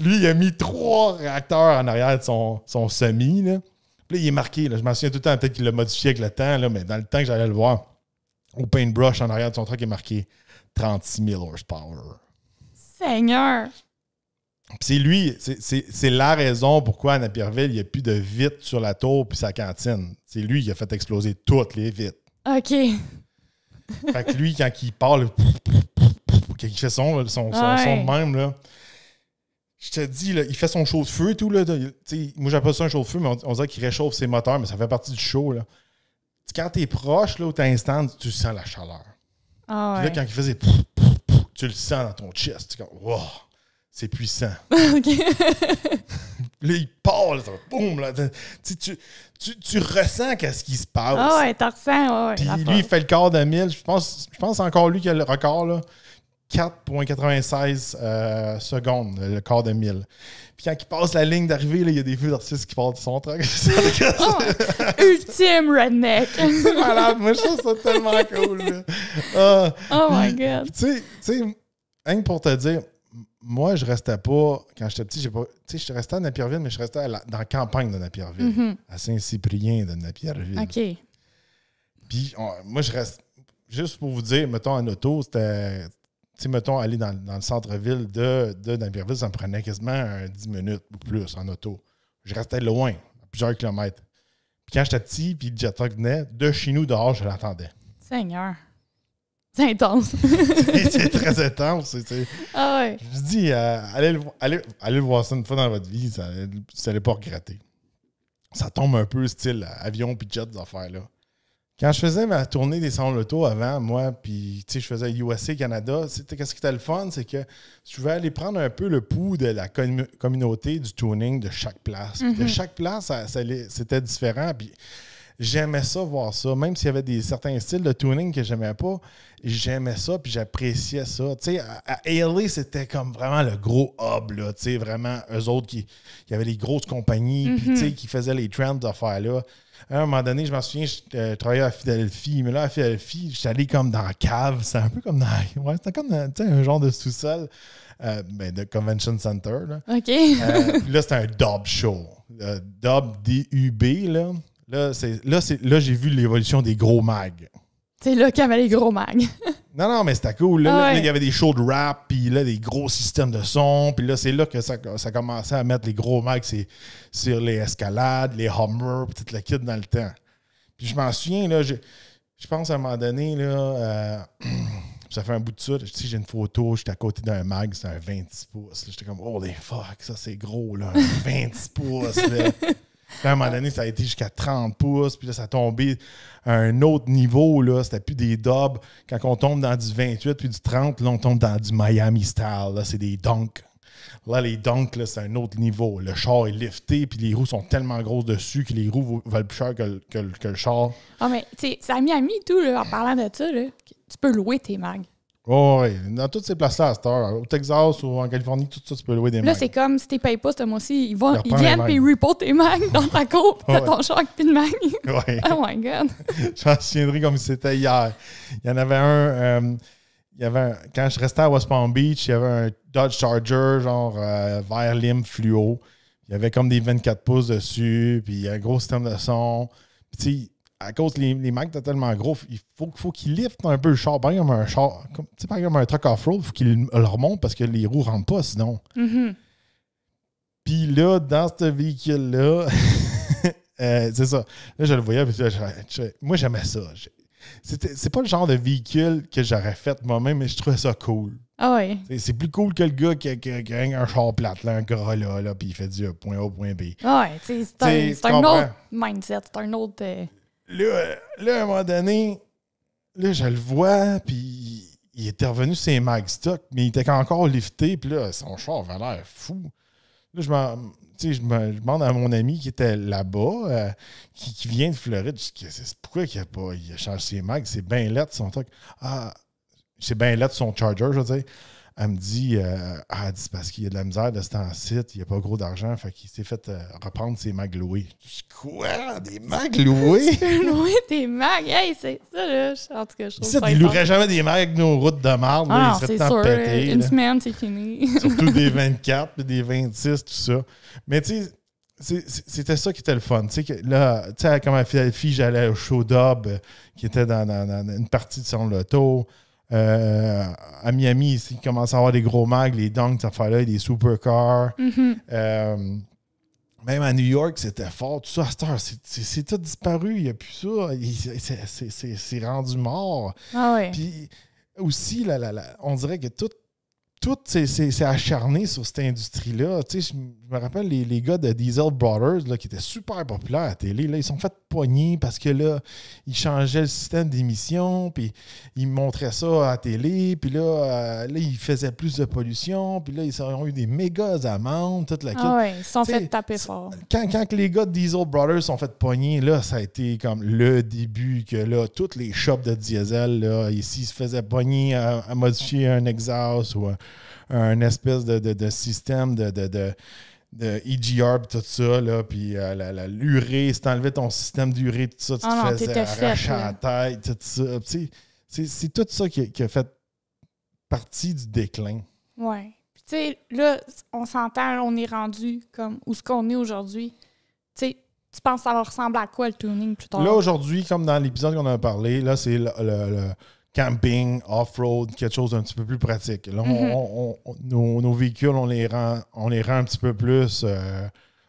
Lui, il a mis 3 réacteurs en arrière de son semi, là. Puis là, il est marqué, là. Je m'en souviens tout le temps, peut-être qu'il l'a modifié avec le temps, là, mais dans le temps que j'allais le voir, au paintbrush en arrière de son truck, il est marqué 36 000 horsepower. Seigneur! Puis c'est lui, c'est la raison pourquoi à Napierville, il n'y a plus de vitres sur la tour puis sa cantine. C'est lui qui a fait exploser toutes les vitres. OK. Fait que lui, quand il parle, quand il fait son de même, là, je te dis, là, il fait son chaud-de-feu et tout. Là, moi, j'appelle ça un chaud-de-feu, mais on dirait qu'il réchauffe ses moteurs, mais ça fait partie du show. Là. Quand t'es proche, là, où t'es instant, tu sens la chaleur. Ah, Puis là, quand il faisait, tu le sens dans ton chest. Tu es comme, wow, c'est puissant. OK. Là, il part, là, boum, là, tu ressens qu'est-ce qui se passe. Ah ouais, t'en ressens, ouais. Puis lui, il fait le quart de 1000. Je pense c'est encore lui qui a le record, là. 4,96 secondes, le quart de 1000. Puis quand il passe la ligne d'arrivée, là, il y a des feux d'artistes qui partent de son truck. Ultime redneck. C'est malade. Moi, je trouve ça tellement cool. Là. Oh my God. Tu sais, rien que pour te dire, moi, je restais pas, quand j'étais petit, je restais à Napierville, mais je restais dans la campagne de Napierville, à Saint-Cyprien de Napierville. OK. Puis, moi, je reste, juste pour vous dire, mettons, en auto, c'était, tu sais, mettons, aller dans le centre-ville de Napierville, ça me prenait quasiment 10 minutes ou plus en auto. Je restais loin, à plusieurs kilomètres. Puis quand j'étais petit, puis le jet truck venait, de chez nous, dehors, je l'attendais. Seigneur. C'est intense. C'est très intense. Ah ouais. Je me dis, allez le voir ça une fois dans votre vie, ça n'allait pas regretter. Ça tombe un peu style avion puis jet, des affaires-là. Quand je faisais ma tournée des salons de l'auto avant, moi, puis je faisais USA Canada, qu'est-ce qui était le fun, c'est que je pouvais aller prendre un peu le pouls de la communauté du tuning de chaque place. Puis de chaque place, c'était différent. Puis j'aimais ça, voir ça. Même s'il y avait certains styles de tuning que j'aimais pas, j'aimais ça, puis j'appréciais ça. Tu sais, à ALA, c'était comme vraiment le gros hub, là. Tu sais, vraiment, eux autres, il y avait les grosses compagnies, puis tu sais, qui faisaient les trends d'affaires-là. À un moment donné, je m'en souviens, je travaillais à Philadelphie, mais là, à Philadelphie, j'étais allé comme dans la cave. C'était un peu comme c'était comme un genre de sous-sol de Convention Center. Là. OK. Puis là, c'était un dub show. Dub, D-U-B, là. Là, j'ai vu l'évolution des gros mags. C'est là qu'il y avait les gros mags. Non, mais c'était cool. Là, il y avait des shows de rap, puis là, des gros systèmes de son. Puis là, c'est là que ça commençait à mettre les gros mags sur les escalades, les Hummer, puis toute la kit dans le temps. Puis je m'en souviens, là, je pense à un moment donné, là, ça fait un bout de ça. J'ai une photo, j'étais à côté d'un mag, c'était un 26 pouces. J'étais comme, oh, les fuck, ça c'est gros, là, un 26 pouces. Là. Puis à un moment donné, ça a été jusqu'à 30 pouces. Puis là, ça a tombé à un autre niveau. Là. C'était plus des dubs. Quand on tombe dans du 28 puis du 30, là, on tombe dans du Miami style. Là, c'est des dunks. Là, les dunks, là, c'est un autre niveau. Le char est lifté, puis les roues sont tellement grosses dessus que les roues valent plus cher que le char. Ah, mais tu sais, c'est à Miami et tout, là, en parlant de ça, là, tu peux louer tes mags. Oh, oui, dans toutes ces places-là, à cette heure, au Texas ou en Californie, tout ça, tu peux louer des mags. Là, c'est comme si tu payes pas ce mois-ci, ils viennent puis ils reportent tes mags dans ta cour, t'as ton char avec plus de mag. Ouais. Oh my God. Je m'en souviendrai comme si c'était hier. Il y en avait un... quand je restais à West Palm Beach, il y avait un Dodge Charger, genre vert lime fluo. Il y avait comme des 24 pouces dessus, puis il y a un gros système de son. Puis tu sais, à cause les Macs étaient tellement gros, il faut qu'ils liftent un peu le char. Par exemple, un char, par exemple, un truck off-road, il faut qu'il le remonte parce que les roues ne rentrent pas sinon. Puis là, dans ce véhicule-là, c'est ça. Là, je le voyais, puis moi, j'aimais ça. C'est pas le genre de véhicule que j'aurais fait moi-même, mais je trouvais ça cool. Ah ouais. C'est plus cool que le gars qui a un char plate, là, un Corolla, là, puis il fait du point A au point B. Ah ouais, c'est un autre mindset, c'est un autre... Là, à un moment donné, là, je le vois, puis il était revenu sur ses mag stock, mais il était encore lifté, puis là, son char avait l'air fou. Là, je demande à mon ami qui était là-bas, qui vient de Floride, je dis, pourquoi il a changé ses mags? C'est bien laid son truc. Ah, c'est bien laid son charger, je veux dire. elle me dit, elle dit, parce qu'il y a de la misère de ce temps-ci, il n'y a pas gros d'argent, fait qu'il s'est fait reprendre ses mags loués. Je dis, quoi? Des mags loués? Louer des mags? Hey, c'est ça, là. En tout cas, je trouve ça. Il ne louerait jamais des mags avec nos routes de marde. Ah, il serait c'est temps sûr. pété. Une semaine, c'est fini. Surtout des 24, des 26, tout ça. Mais tu sais, c'était ça qui était le fun. Tu sais, là, tu sais, comme la fille, j'allais au show d'Ub, qui était dans une partie de son loto. À Miami, ici, il commence à avoir des gros mags, les Dunks, cette affaire-là, des supercars. Mm-hmm. Même à New York, c'était fort. Tout ça, à cette heure, c'est tout disparu. Il n'y a plus ça. C'est rendu mort. Ah ouais. Puis aussi, on dirait que tout c'est acharné sur cette industrie-là. Tu sais, je me rappelle les gars de Diesel Brothers là, qui étaient super populaires à la télé. Là, ils sont fait pogner parce que là, ils changeaient le système d'émission, puis ils montraient ça à la télé, puis là, ils faisaient plus de pollution, puis là, ils ont eu des méga amendes, toute la kit. Ah ouais, ils se sont T'sais, fait taper fort. Quand les gars de Diesel Brothers sont fait pogner, là, ça a été comme le début que là, toutes les shops de diesel, là, ici, se faisaient pogner à modifier un exhaust ou un espèce de système de EGR et tout ça, là, puis l'urée, si t'enlevais ton système d'urée, tout ça, tu te faisais arracher la tête, tout ça. C'est tout ça qui a fait partie du déclin. Ouais. Puis tu sais, là, on s'entend, on est rendu comme où ce qu'on est aujourd'hui. Tu sais, tu penses que ça va ressembler à quoi le tuning plus tard? Là, aujourd'hui, comme dans l'épisode qu'on a parlé, là, c'est le camping, off-road, quelque chose d'un petit peu plus pratique. Là, nos véhicules, on les rend un petit peu plus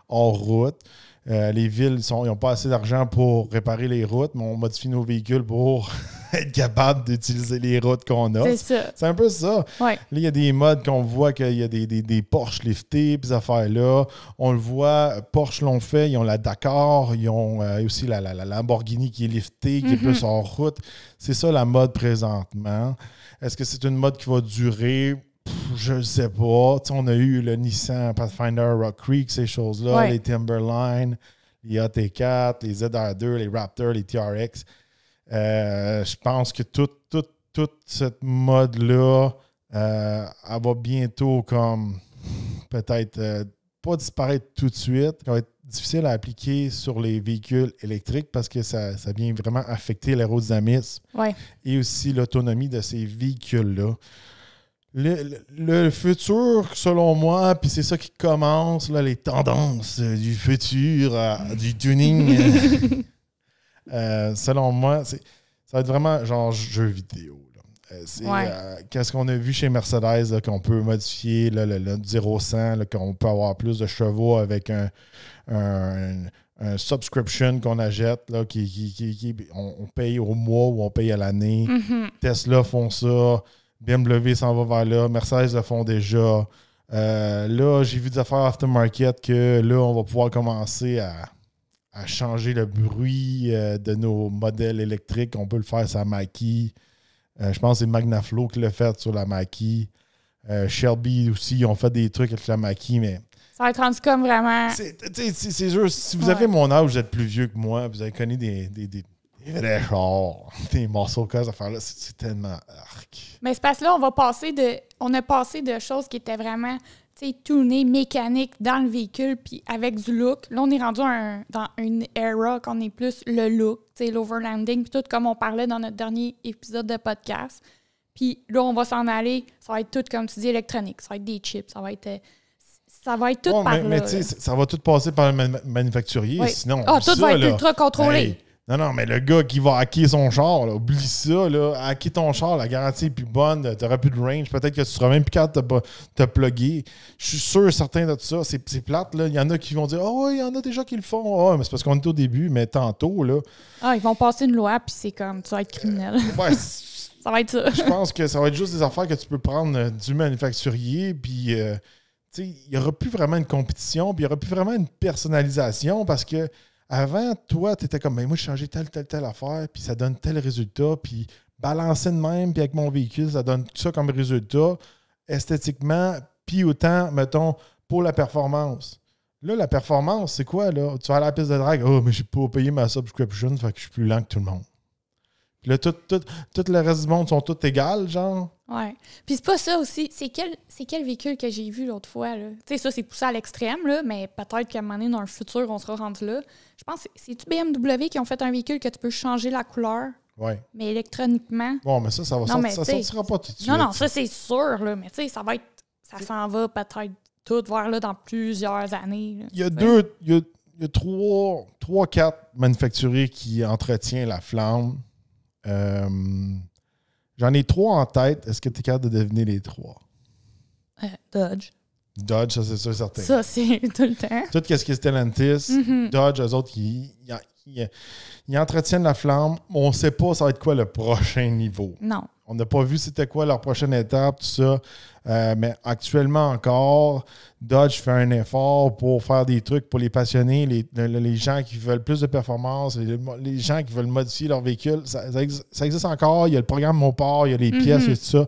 hors route. Les villes, ils n'ont pas assez d'argent pour réparer les routes, mais on modifie nos véhicules pour être capable d'utiliser les routes qu'on a. C'est ça. C'est un peu ça. Ouais. Là, il y a des modes qu'on voit qu'il y a des Porsche liftés, puis ces affaires-là. On le voit, Porsche l'ont fait, ils ont la Dakar, ils ont aussi la Lamborghini qui est liftée, qui est plus hors route. C'est ça la mode présentement. Est-ce que c'est une mode qui va durer? Je ne sais pas. T'sais, on a eu le Nissan Pathfinder Rock Creek, ces choses-là, les Timberline, les AT4, les ZR2, les Raptor, les TRX. Je pense que toute cette mode-là, elle va bientôt comme peut-être pas disparaître tout de suite. Ça va être difficile à appliquer sur les véhicules électriques parce que ça vient vraiment affecter l'aérodynamisme et aussi l'autonomie de ces véhicules-là. Le futur, selon moi, puis c'est ça qui commence, là, les tendances du futur, du tuning, selon moi, ça va être vraiment genre jeu vidéo. Qu'est-ce qu'on a vu chez Mercedes, là, qu'on peut modifier le 0-100, qu'on peut avoir plus de chevaux avec un subscription qu'on achète, là, on paye au mois ou on paye à l'année. Tesla font ça. BMW s'en va vers là. Mercedes le font déjà. Là, j'ai vu des affaires aftermarket que là, on va pouvoir commencer à changer le bruit de nos modèles électriques. On peut le faire sur la Mach-E. Je pense que c'est Magnaflow qui l'a fait sur la Mach-E. Shelby aussi, ils ont fait des trucs avec la Mach-E, mais... Ça va être rendu comme vraiment... C'est sûr, si vous avez mon âge, vous êtes plus vieux que moi, vous avez connu des vrais chars, des morceaux de affaires-là, c'est tellement arc. Mais c'est parce que là, on a passé de choses qui étaient vraiment, tu sais, tunées, mécaniques dans le véhicule, puis avec du look. Là, on est rendu dans une era qu'on est plus le look, tu sais, l'overlanding, puis tout comme on parlait dans notre dernier épisode de podcast. Puis là, on va s'en aller, ça va être tout, comme tu dis, électronique, ça va être des chips, ça va être tout par là. Mais tu sais, ça va tout passer par le manufacturier, sinon... tout va être ultra contrôlé. Hey, non, mais le gars qui va hacker son char, là, oublie ça, là, hacker ton char, la garantie est plus bonne, tu n'auras plus de range, peut-être que tu seras même plus capable de te plugger. Je suis sûr, certain de tout ça. C'est plate, là. Il y en a qui vont dire « oh, il y en a déjà qui le font. Ah, mais c'est parce qu'on est au début, mais tantôt, là... » ils vont passer une loi, puis c'est comme, tu vas être criminel. Ça va être ça. Je pense que ça va être juste des affaires que tu peux prendre du manufacturier, puis... il n'y aura plus vraiment une compétition, puis il n'y aura plus vraiment une personnalisation, parce que avant, toi, tu étais comme, ben, moi, je changeais telle affaire, puis ça donne tel résultat, puis balancer de même, puis avec mon véhicule, ça donne ça comme résultat, esthétiquement, puis autant, mettons, pour la performance. Là, la performance, c'est quoi, là? Tu vas à la piste de drag, oh, mais j'ai pas payé ma subscription, fait que je suis plus lent que tout le monde. Puis là, tout le reste du monde sont tous égales, genre. Ouais. Puis c'est pas ça aussi. C'est quel véhicule que j'ai vu l'autre fois, là? Tu sais, ça, c'est poussé à l'extrême, là, mais peut-être qu'à un moment donné, dans le futur, on sera rendu là. Je pense que c'est-tu BMW qui ont fait un véhicule que tu peux changer la couleur, Ouais. mais électroniquement? Bon, mais ça va Non, sortir. mais Ça sortira pas tout de suite. Non, ça, c'est sûr, là. Mais tu sais, ça s'en va peut-être tout vers là dans plusieurs années. Là, il y a trois, quatre manufacturiers qui entretiennent la flamme. J'en ai 3 en tête. Est-ce que tu es capable de deviner les 3? Dodge. Dodge, ça, c'est sûr certain. Ça, c'est tout le temps. Tout ce qui est Stellantis, Dodge, eux autres, ils entretiennent la flamme. On ne sait pas ça va être quoi le prochain niveau. Non. On n'a pas vu c'était quoi leur prochaine étape, tout ça. Mais actuellement encore, Dodge fait un effort pour faire des trucs pour les passionnés, les gens qui veulent plus de performance, les gens qui veulent modifier leur véhicule. Ça existe encore. Il y a le programme Mopar, il y a les pièces et tout ça.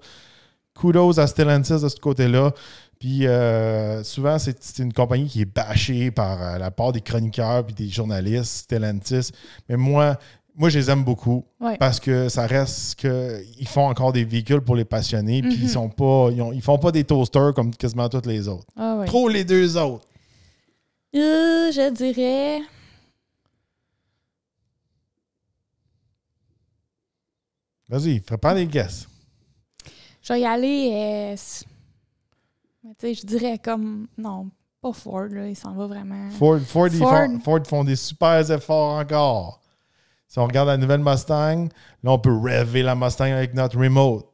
Kudos à Stellantis de ce côté-là. Puis souvent, c'est une compagnie qui est bâchée par la part des chroniqueurs et des journalistes, Stellantis. Mais moi, je les aime beaucoup parce que ça reste qu'ils font encore des véhicules pour les passionnés. Puis ils font pas des toasters comme quasiment tous les autres. Ah, ouais. Trop les 2 autres. Je dirais... Vas-y, fais pas des guesses. Je vais y aller... Mais tu sais, je dirais comme... Non, pas Ford, là. Il s'en va vraiment... Ford font des super efforts encore. Si on regarde la nouvelle Mustang, là, on peut rêver la Mustang avec notre remote.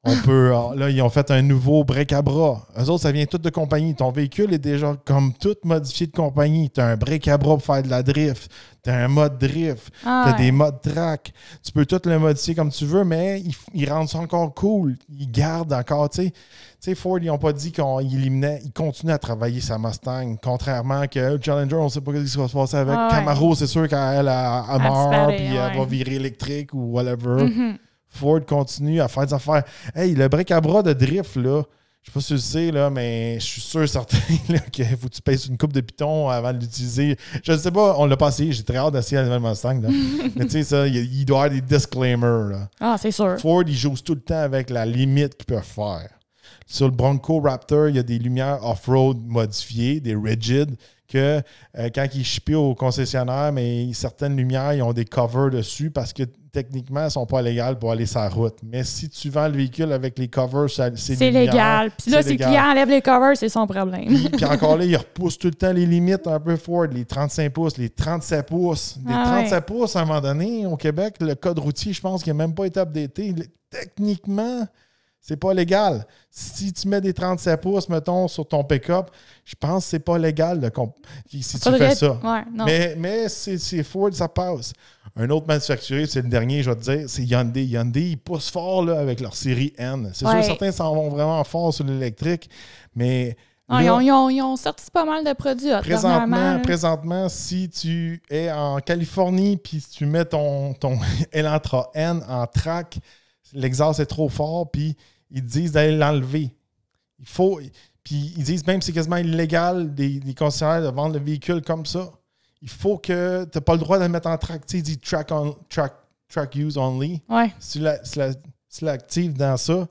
On peut... là, ils ont fait un nouveau break à bras. Eux autres, ça vient tout de compagnie. Ton véhicule est déjà comme tout modifié de compagnie. Tu as un break à bras pour faire de la drift. Tu as un mode drift. Tu as des modes track. Tu peux tout le modifier comme tu veux, mais ils rendent ça encore cool. Ils gardent encore, tu sais. Tu sais, Ford, ils n'ont pas dit qu'ils éliminaient. Ils continuent à travailler sa Mustang. Contrairement que Challenger, on ne sait pas ce qui va se passer avec. Camaro, c'est sûr qu'elle meurt puis elle va virer électrique ou whatever. Ford continue à faire des affaires. Hey, le break à bras de drift, là, je sais pas si tu le sais, là, mais je suis sûr certain qu'il faut que tu pèses une coupe de piton avant de l'utiliser. Je ne sais pas, on l'a pas essayé. J'ai très hâte d'essayer la nouvelle Mustang. Là. Mais tu sais, ça, il doit y avoir des disclaimers. Là. Ah, c'est sûr. Ford, ils jouent tout le temps avec la limite qu'ils peuvent faire. Sur le Bronco Raptor, il y a des lumières off-road modifiées, des rigid, que quand ils shippent au concessionnaire, mais certaines lumières, ils ont des covers dessus parce que techniquement, elles ne sont pas légales pour aller sur la route. Mais si tu vends le véhicule avec les covers, c'est légal. Puis là, si le client enlève les covers, c'est son problème. Puis encore là, ils repoussent tout le temps les limites un peu Ford, les 35 pouces, les 37 pouces. Les 37 pouces, à un moment donné, au Québec, le code routier, je pense qu'il n'a même pas été updaté. Techniquement, c'est pas légal. Si tu mets des 37 pouces, mettons, sur ton pick-up, je pense que c'est pas légal si tu fais ça. Ouais, non. Mais c'est Ford, ça passe. Un autre manufacturier, c'est le dernier, je vais te dire, c'est Hyundai. Hyundai, ils poussent fort là, avec leur série N. C'est sûr que certains s'en vont vraiment fort sur l'électrique, mais... Là, ils ont sorti pas mal de produits. Présentement, si tu es en Californie puis si tu mets ton Elantra N en track, l'exhaust est trop fort, puis ils disent d'aller l'enlever. Puis ils disent même que c'est quasiment illégal des concessionnaires de vendre le véhicule comme ça. Il faut que tu n'as pas le droit de le mettre en track. Tu sais, ils disent track use only. Ouais. Si tu l'actives dans ça,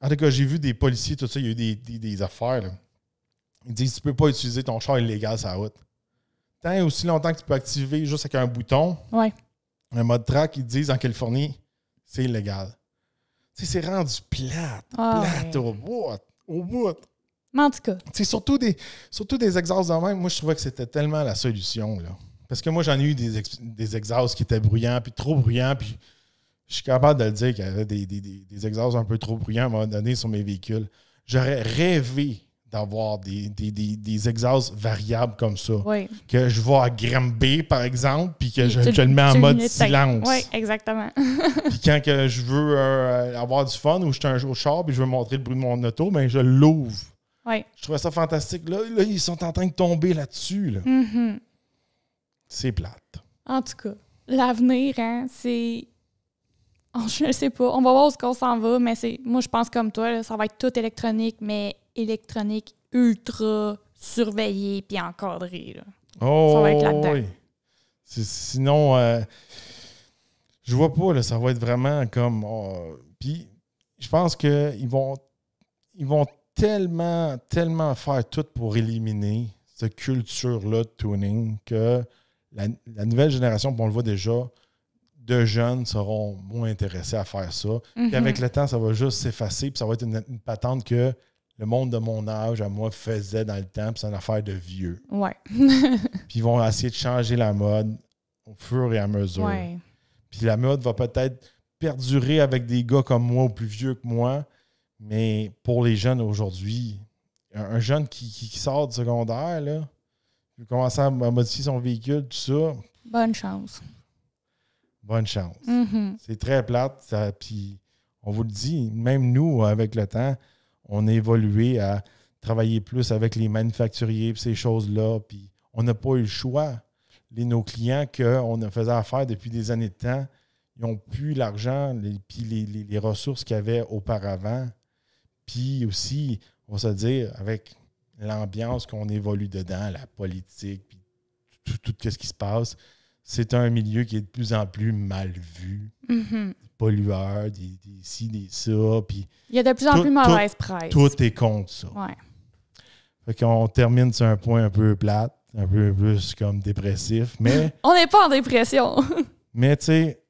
en tout cas, j'ai vu des policiers, tout ça, il y a eu des affaires. Là. Ils disent tu ne peux pas utiliser ton char illégal sur la route. Tant et aussi longtemps que tu peux activer juste avec un bouton, un mode track, ils disent en Californie, c'est illégal. Tu sais, c'est rendu plate au bout. Mais en tout cas. Tu sais, surtout des exhausts de même, moi, je trouvais que c'était tellement la solution, là. Parce que moi, j'en ai eu des exhausts qui étaient bruyants, puis trop bruyants, puis je suis capable de le dire qu'il y avait des exhausts un peu trop bruyants à un moment donné sur mes véhicules. J'aurais rêvé d'avoir des exhausts variables comme ça. Oui. Que je vais à Granby, par exemple, puis que je le mets en mode silence. Oui, exactement. Puis quand que je veux avoir du fun ou je suis un jour au char puis je veux montrer le bruit de mon auto, ben je l'ouvre. Oui. Je trouvais ça fantastique. Là, ils sont en train de tomber là-dessus. Là. Mm-hmm. C'est plate. En tout cas, l'avenir, hein, c'est... je ne sais pas. On va voir où on s'en va, mais moi, je pense comme toi, là, ça va être tout électronique, mais électronique ultra surveillé puis encadré. Là. Oh, ça va être là-dedans. Oui. Sinon, Je vois pas, là, ça va être vraiment comme... Puis, je pense qu'ils vont tellement faire tout pour éliminer cette culture-là de tuning que la nouvelle génération, on le voit déjà, de jeunes seront moins intéressés à faire ça. Puis avec le temps, ça va juste s'effacer, puis ça va être une patente que le monde de mon âge, à moi, faisait dans le temps, puis c'est une affaire de vieux. Ouais. Puis ils vont essayer de changer la mode au fur et à mesure. Ouais. Puis la mode va peut-être perdurer avec des gars comme moi ou plus vieux que moi, mais pour les jeunes aujourd'hui, un jeune qui sort du secondaire, là, il va commencer à modifier son véhicule, tout ça. Bonne chance. Bonne chance. C'est très plate. Puis on vous le dit, même nous, avec le temps, on a évolué à travailler plus avec les manufacturiers et ces choses-là. Puis on n'a pas eu le choix. Nos clients qu'on faisait affaire depuis des années de temps, ils n'ont plus l'argent puis les ressources qu'il y avait auparavant. Puis aussi, on va se dire, avec l'ambiance qu'on évolue dedans, la politique, puis tout ce qui se passe, c'est un milieu qui est de plus en plus mal vu. Des pollueurs, des ci, des ça. Puis il y a de plus en plus mauvaise presse. Tout est contre ça. Ouais. Fait qu'on termine sur un point un peu plate, un peu plus comme dépressif, mais... On n'est pas en dépression. Mais tu sais,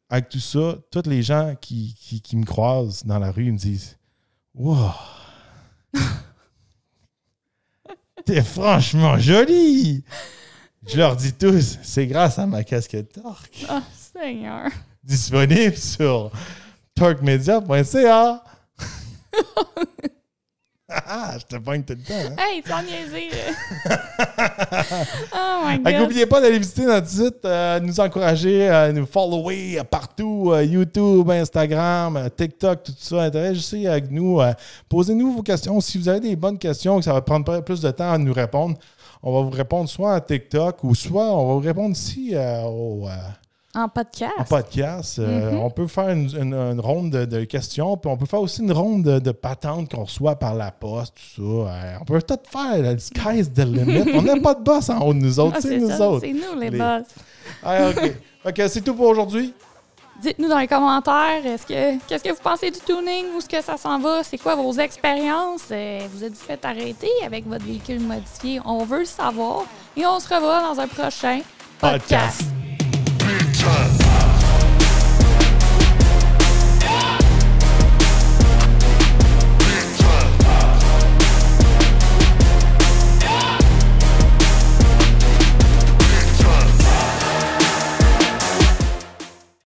avec tout ça, tous les gens qui me croisent dans la rue, ils me disent « Wow! T'es franchement jolie! » Je leur dis tous, c'est grâce à ma casquette Torque. Oh, Seigneur! Disponible sur torquemedia.ca. Je te pogne tout le temps. Hein? Hey, tu en niaisé, là! Oh my God! N'oubliez pas d'aller visiter notre site, nous encourager, à nous follower partout, YouTube, Instagram, TikTok, tout ça. Interagissez avec nous. Posez-nous vos questions. Si vous avez des bonnes questions, que ça va prendre plus de temps à nous répondre, on va vous répondre soit à TikTok ou soit on va vous répondre ici en podcast. En podcast. On peut faire une ronde de questions, puis on peut faire aussi une ronde de patentes qu'on reçoit par la poste, tout ça. On peut tout faire. Le sky's the limit. On n'a pas de boss en haut de nous autres. C'est nous autres. C'est nous les boss. OK. OK, c'est tout pour aujourd'hui. Dites-nous dans les commentaires, qu'est-ce que vous pensez du tuning? Où est-ce que ça s'en va? C'est quoi vos expériences? Vous êtes-vous fait arrêter avec votre véhicule modifié? On veut le savoir. Et on se revoit dans un prochain podcast. Big time.